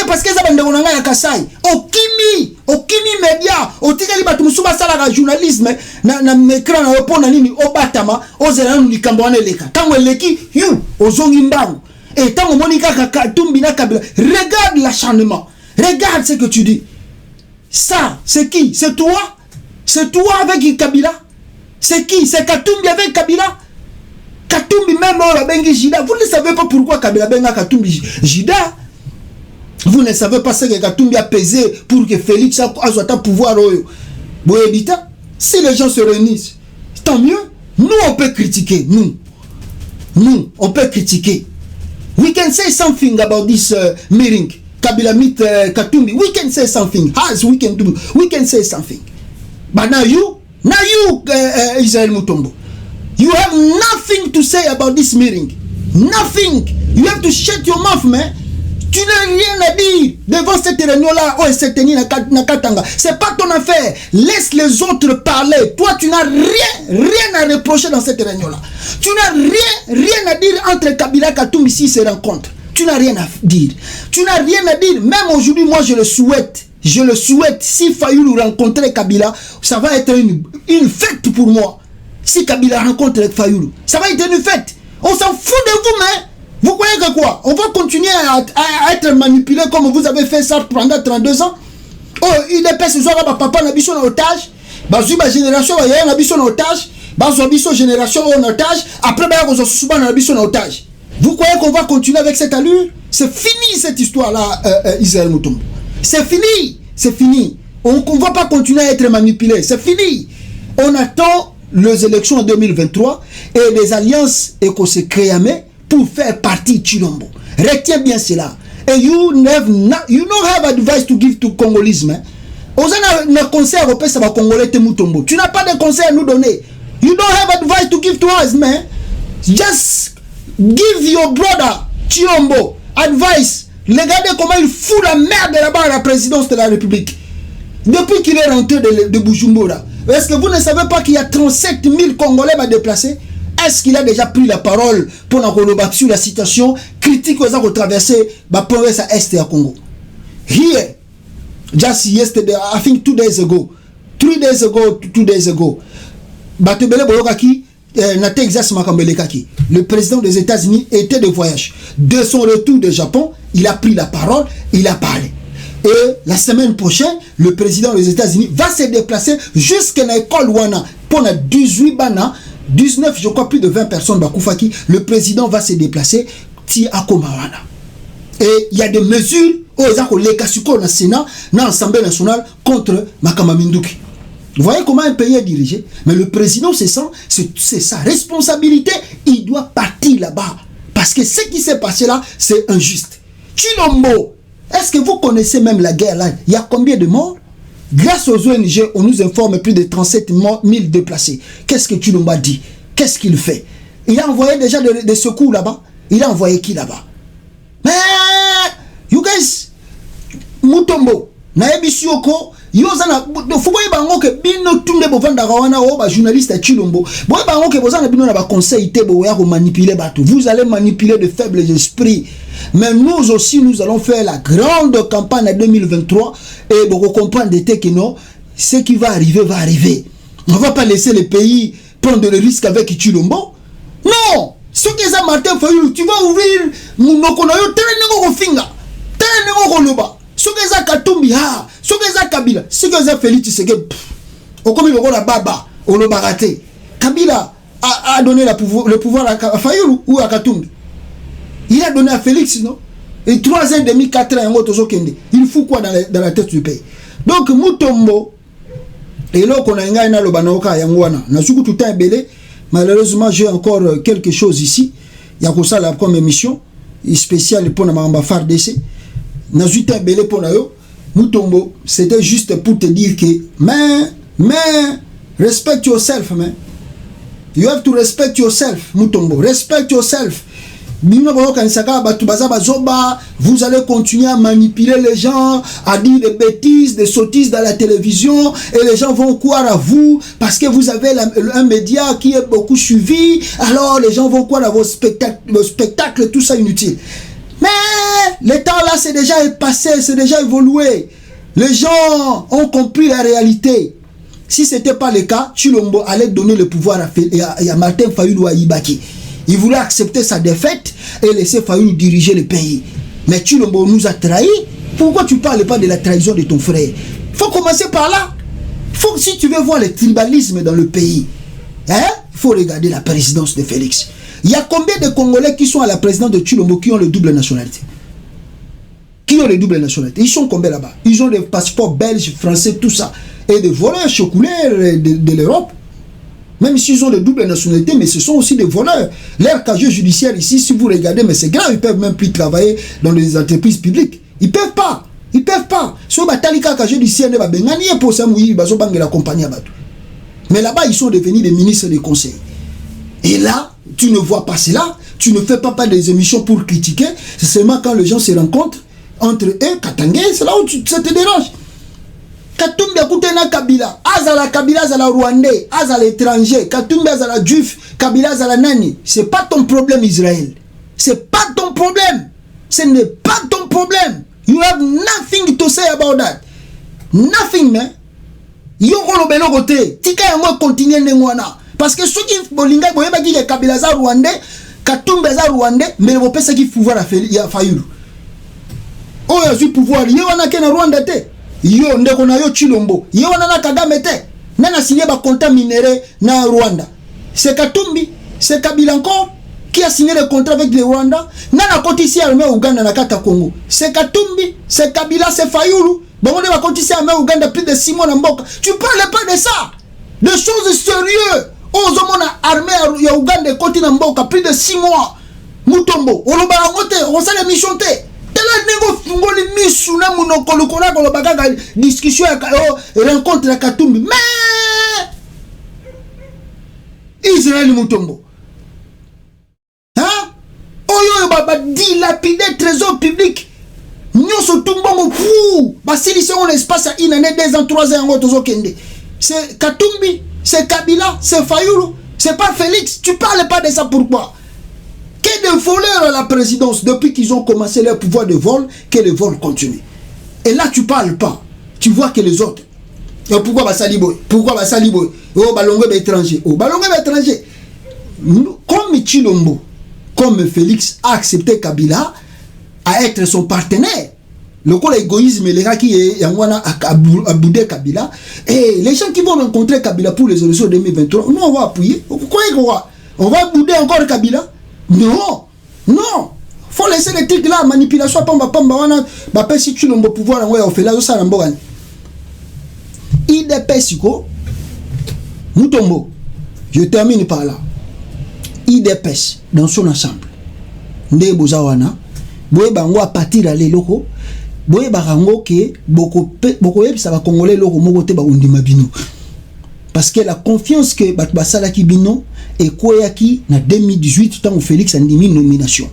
parce que ça va ya Kasai okimi media otikali batu musuba sala journalisme na écran na opona nini obatama ozela nu likambo wana eleka tango eleki yu ozongi mbangu et tango monika Katumbi na Kabila, regarde l'acharnement, regarde ce que tu dis. Ça c'est qui? C'est toi avec Kabila? C'est qui? C'est Katumbi avec Kabila? Katumbi même la bengi Jida. Vous ne savez pas pourquoi Kabila benga Katumbi Jida. Vous ne savez pas ce que Katumbi a pesé pour que Félix a un pouvoir. Si les gens se réunissent, tant mieux. Nous, on peut critiquer. Nous, on peut critiquer. We can say something about this meeting. Kabila meet Katumbi. We can say something. As we can do. We can say something. But now you, Israel Mutombo, you have nothing to say about this meeting. Nothing. You have to shut your mouth, man. Tu n'as rien à dire devant cette réunion-là. Oh, cette na Katanga. C'est pas ton affaire. Laisse les autres parler. Toi, tu n'as rien à reprocher dans cette réunion-là. Tu n'as rien à dire entre Kabila et Katumbi ici se rencontrent. Tu n'as rien à dire. Tu n'as rien à dire. Même aujourd'hui, moi, je le souhaite. Si Fayoulou rencontrait Kabila, ça va être une fête pour moi. Si Kabila rencontre Fayoulou, ça va être une fête. On s'en fout de vous, mais vous croyez que quoi? On va continuer à être manipulé comme vous avez fait ça pendant 32 ans? Oh, il est ce soir, papa n'a pas en otage. Ma génération, il y a un en otage. Ma génération en otage. Après, on se souvent en otage. Vous croyez qu'on va continuer avec cette allure? C'est fini cette histoire-là, Israël Mutombo. C'est fini. C'est fini. On ne va pas continuer à être manipulé. C'est fini. On attend les élections en 2023 et les alliances éco-créamées pour faire partie de Chilombo. Retiens bien cela. Et you don't have advice to give to Congolese, man. On a un conseil européen, ça va Congolais te Mutombo. Tu n'as pas de conseil à nous donner. You don't have advice to give to us, man. Just give your brother Chilombo advice. Regardez comment il fout la merde là-bas à la présidence de la République. Depuis qu'il est rentré de Bujumbura. Est-ce que vous ne savez pas qu'il y a 37 000 Congolais à déplacer? Est-ce qu'il a déjà pris la parole pour nous rebattre sur la situation critique aux gens traversé la province à Est et à Congo? Here, just yesterday, I think 2 days ago, 2 days ago, Batebele Boyokaki, le président des États-Unis était de voyage. De son retour de Japon, il a pris la parole, il a parlé. Et la semaine prochaine, le président des États-Unis va se déplacer jusqu'à l'école Wana. Pendant 18 bana, 19, je crois plus de 20 personnes, Bakoufaki, le président va se déplacer à Komawana. Et il y a des mesures au Sénat, dans l'Assemblée nationale contre Makama Minduki. Vous voyez comment un pays est dirigé? Mais le président, c'est sa responsabilité. Il doit partir là-bas. Parce que ce qui s'est passé là, c'est injuste. Chilombo, est-ce que vous connaissez même la guerre là? Il y a combien de morts? Grâce aux ONG, on nous informe plus de 37 000 déplacés. Qu'est-ce que Chilombo a dit? Qu'est-ce qu'il fait? Il a envoyé déjà des secours là-bas. Il a envoyé qui là-bas? Mais, you guys, Mutombo, Naebisioko, Yozana, Fuboy Bango ke bino tunde bovanda kawana o ba journaliste Chilombo. Boy Bango ke bozana bino na ba conseil te bo ya ko manipuler bateau. Vous allez manipuler de faibles esprits. Mais nous aussi, nous allons faire la grande campagne en 2023 et vous comprendre que non, ce qui va arriver va arriver. On ne va pas laisser le pays prendre le risque avec Chilombo. Non! Ce que ça Martin Fayulu, tu vas ouvrir mon okonayo tele ngo finga. Tele ngo loba. Ce que ça Katumbi ha, ce que ça Kabila, ce que ça Félix Tshisekedi. Okomi la baba, on le baraté. Kabila a donné le pouvoir à Fayulu ou à Katumbi. Il a donné à Félix, non? Et 3 ans et demi, 4 ans, il fout quoi dans la tête du pays? Donc, Mutombo, et là, qu'on a un lobanoka yangwana, n'a pas tout un belé. Malheureusement, j'ai encore quelque chose ici. Il y a ça la première émission spéciale pour la FARDC. N'a pas un belé pour nous. Mutombo, c'était juste pour te dire que, mais, respect yourself, man. You have to respect yourself, Mutombo. Respect yourself. Vous allez continuer à manipuler les gens, à dire des bêtises, des sottises dans la télévision, et les gens vont croire à vous parce que vous avez un média qui est beaucoup suivi. Alors les gens vont croire à vos spectacles, tout ça inutile. Mais le temps là, c'est déjà passé, c'est déjà évolué. Les gens ont compris la réalité. Si ce n'était pas le cas, Chilombo allait donner le pouvoir à Martin Fayulu à Ibaki. Il voulait accepter sa défaite et laisser Fayulu diriger le pays. Mais Chilombo nous a trahis. Pourquoi tu ne parles pas de la trahison de ton frère? Il faut commencer par là. Si tu veux voir le tribalisme dans le pays, il faut regarder la présidence de Félix. Il y a combien de Congolais qui sont à la présidence de Chilombo qui ont le double nationalité? Qui ont le double nationalité? Ils sont combien là-bas? Ils ont des passeports belges, français, tout ça. Et des voleurs chocoulés de l'Europe. Même s'ils ont de double nationalité, mais ce sont aussi des voleurs. Leur casier judiciaire ici, si vous regardez, mais c'est grave, ils ne peuvent même plus travailler dans les entreprises publiques. Ils ne peuvent pas. Ils ne peuvent pas. Mais là-bas, ils sont devenus des ministres des conseils. Et là, tu ne vois pas cela. Tu ne fais pas des émissions pour critiquer. C'est seulement quand les gens se rencontrent entre eux, Katangé, c'est là où ça te dérange. Katumbi akutena Kabila, azala Kabila azala Rwandais, azala étranger, Katumbi azala Juif, Kabila azala nani. C'est pas ton problème Israël. C'est pas ton problème. Ce n'est pas ton problème. You have nothing to say about that. Nothing, man. Yoko lo belo kote. Tika yango continuer ndengwana. Parce que ceux qui bolinga boyeba ki Kabila za Rwandais, Katumbi za Rwandais, mais vous pensez qu'il pouvoir à Fayulu. Oh, il y a du pouvoir. Il y a un Rwanda te. Yo ndeko na yo Chilombo yo wana na Kagame te nana signé ba contrat minéré na Rwanda. C'est Katumbi, c'est Kabila encore qui a signé le contrat avec le Rwanda. Nana kotisi armée Uganda na kata Congo. C'est Katumbi, c'est Kabila, c'est Fayulu. Bon on va kotisi armée Uganda plus de 6 mois na mboka. Tu parles pas de ça. De choses sérieuses. Aux hommes armée ya Uganda koti na mboka plus de 6 mois. Mutombo, on ba ngote, on sa les mission te. Discussion rencontre à Katumbi. Mais Israël Mutombo. Hein? Oyo baba dilapider trésor public. Nous sommes tombés fou. Parce que si on espace à une année, 2 ans, 3 ans, c'est Katumbi, c'est Kabila, c'est Fayulu, c'est pas Félix. Tu parles pas de ça pourquoi? Que de voleurs à la présidence depuis qu'ils ont commencé leur pouvoir de vol, que le vol continue. Et là, tu parles pas. Tu vois que les autres. Pourquoi Basaliboy? Pourquoi Basaliboy? Oh, Balongo est étranger. Oh, Balongo est étranger. comme Tshilombo, comme Félix a accepté Kabila à être son partenaire. Le coup l'égoïsme, les gars qui est à bouder Kabila, et les gens qui vont rencontrer Kabila pour les élections 2023, nous on va appuyer. Vous croyez qu'on va bouder encore Kabila? Non, non. Faut laisser les trucs là, manipulation, si tu n'as pas pouvoir, on fait là, ça n'a pas. IDPS, Mutombo, je termine par là. IDPS, dans son ensemble, Nde Bozawana, Boye Bango à partir à l'éloko, Boye Barango qui beaucoup ça va congolais loko mogote ba undima bino. Parce que la confiance que Batbasala Kibino et Koyaki na 2018 tant Félix a mis nomination.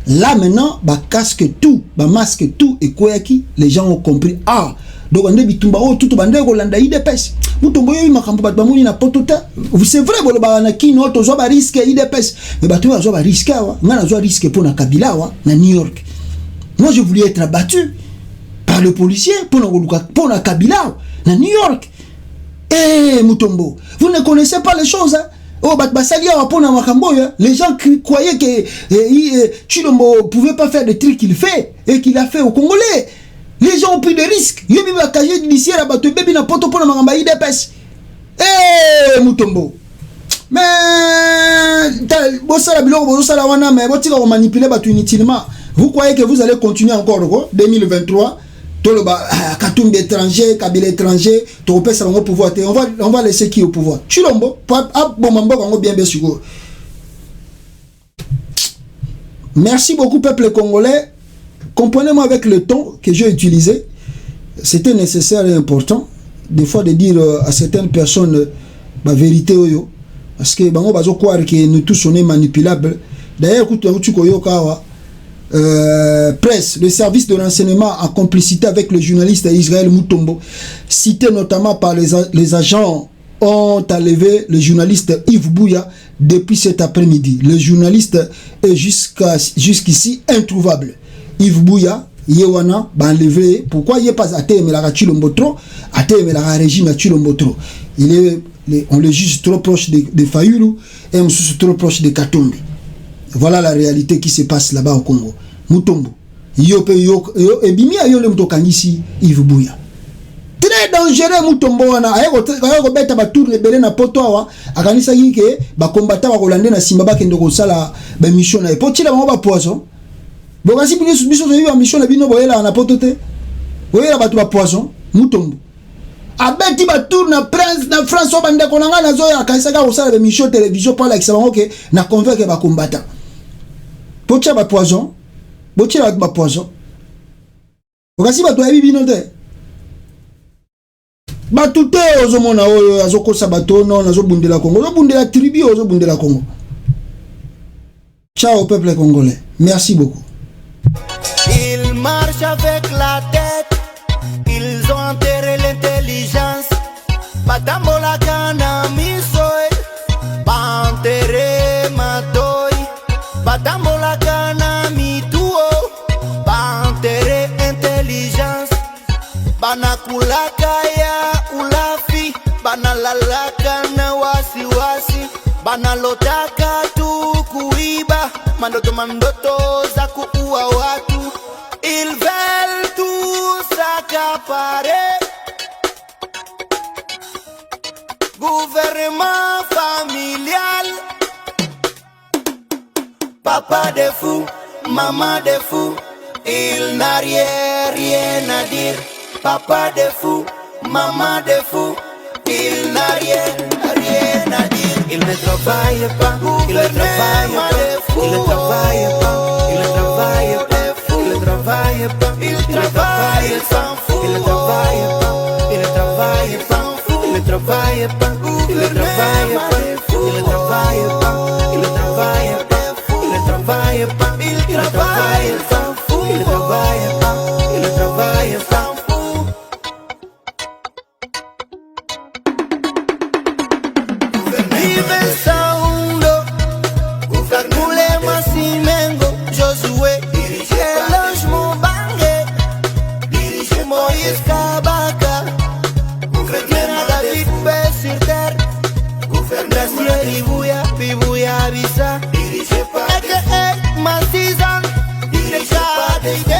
Là maintenant, bah casque tout, bah masque tout et Koyaki, les gens ont compris. Ah, donc on est bitumba oh tout bande Rolanda IDPS. Mutombo yo makambo bat bamuni na potota. C'est vrai bolo ba na kino to zo ba risque IDPS. Mais ba to zo ba risque wa, ngana zo risque pour na Kabila wa na New York. Moi je voulais être abattu par le policier pour na Kabila na New York. Eh Mutombo, vous ne connaissez pas les choses hein? Oh, les gens croyaient que Tshilombo pouvait pas faire des trucs qu'il fait et qu'il a fait aux Congolais. Les gens ont pris des risques. Il y a eu un casier judiciaire à battre bébé na poto pour na mangamba IDPS. Eh Mutombo. Mais bossa la biloko bossa la wana mais botika ko manipuler batu inutilement. Vous croyez que vous allez continuer encore 2023? Toloba Katumbi étranger, Kabila étranger, Toropé ça va pouvoir. On va laisser qui au pouvoir? Tshilombo, bien sûr. Merci beaucoup peuple congolais. Comprenez-moi avec le ton que j'ai utilisé. C'était nécessaire et important des fois de dire à certaines personnes la vérité oyo parce que bango bazo croire que nous tous on est manipulables. D'ailleurs tu koyo kawa presse, le service de renseignement en complicité avec le journaliste Israël Mutombo, cité notamment par les agents, ont enlevé le journaliste Yves Bouya depuis cet après-midi. Le journaliste est jusqu'ici introuvable. Yves Bouya, Yewana, enlevé. Pourquoi il n'est pas à Thémélara Tshilombo, à Thémélara régime Tshilombo? On le juge trop proche de Fayulu et on se trop proche de Katumbi. Voilà la réalité qui se passe là-bas au Congo. Mutombo. Ebimi ayo le mutokangisi Yves Bouya. Très dangereux Mutombo wana. Ayoko beta ba tour rebelle na poto awa. Akanisa yike ba combattant ba Hollandais na Simbaba kende ko sala ba mission na epoti la ba poison. Bokasi biso zo ba mission na bino boyela na poto te. Boyela ba ba poison Mutombo. Abeti ba tour na prince na France bande ko nanga na zo ya kanisa ka ko sala ba mission télévision pour la kisabango ke na convaincre ba combattant. Pocha ba poison, bocha ba poison. Okasi ba to ebi no te. Ba tuté ozomona oyo azokosa bato non azobundela Congo, ozobundela tribu ozobundela Congo. Ciao peuple congolais. Merci beaucoup. Ils marchent avec la tête. Ils ont enterré l'intelligence. Batambola kana misoy. Bantere matoi. Batambola kana mituo. Bantere intelligence. Banakulaka ya ulafi. Banalalaka na wasiwasi. Banalotaka tu kuiba. Mandoto za kuua watu. Ils veulent tout s'accaparer. Gouvernement familial. Papa de fou, maman de fou. Il n'a rien à dire. Papa de fou, maman de fou. Il n'a rien à dire. Il ne travaille pas, il ne travaille pas, il ne travaille pas, il ne travaille pas, il ne travaille pas, il travaille sans fou, il ne travaille pas, il ne travaille pas, il ne travaille pas, il ne travaille pas, il ne travaille pas, il ne travaille pas, il ne travaille pas, il travaille sans fou, il ne travaille pas, il ne travaille sans fou. Vive Saundo, Kakule Masimengo, Josué, Eloge Mobange, Moïse Kabaka, David Bessirte. de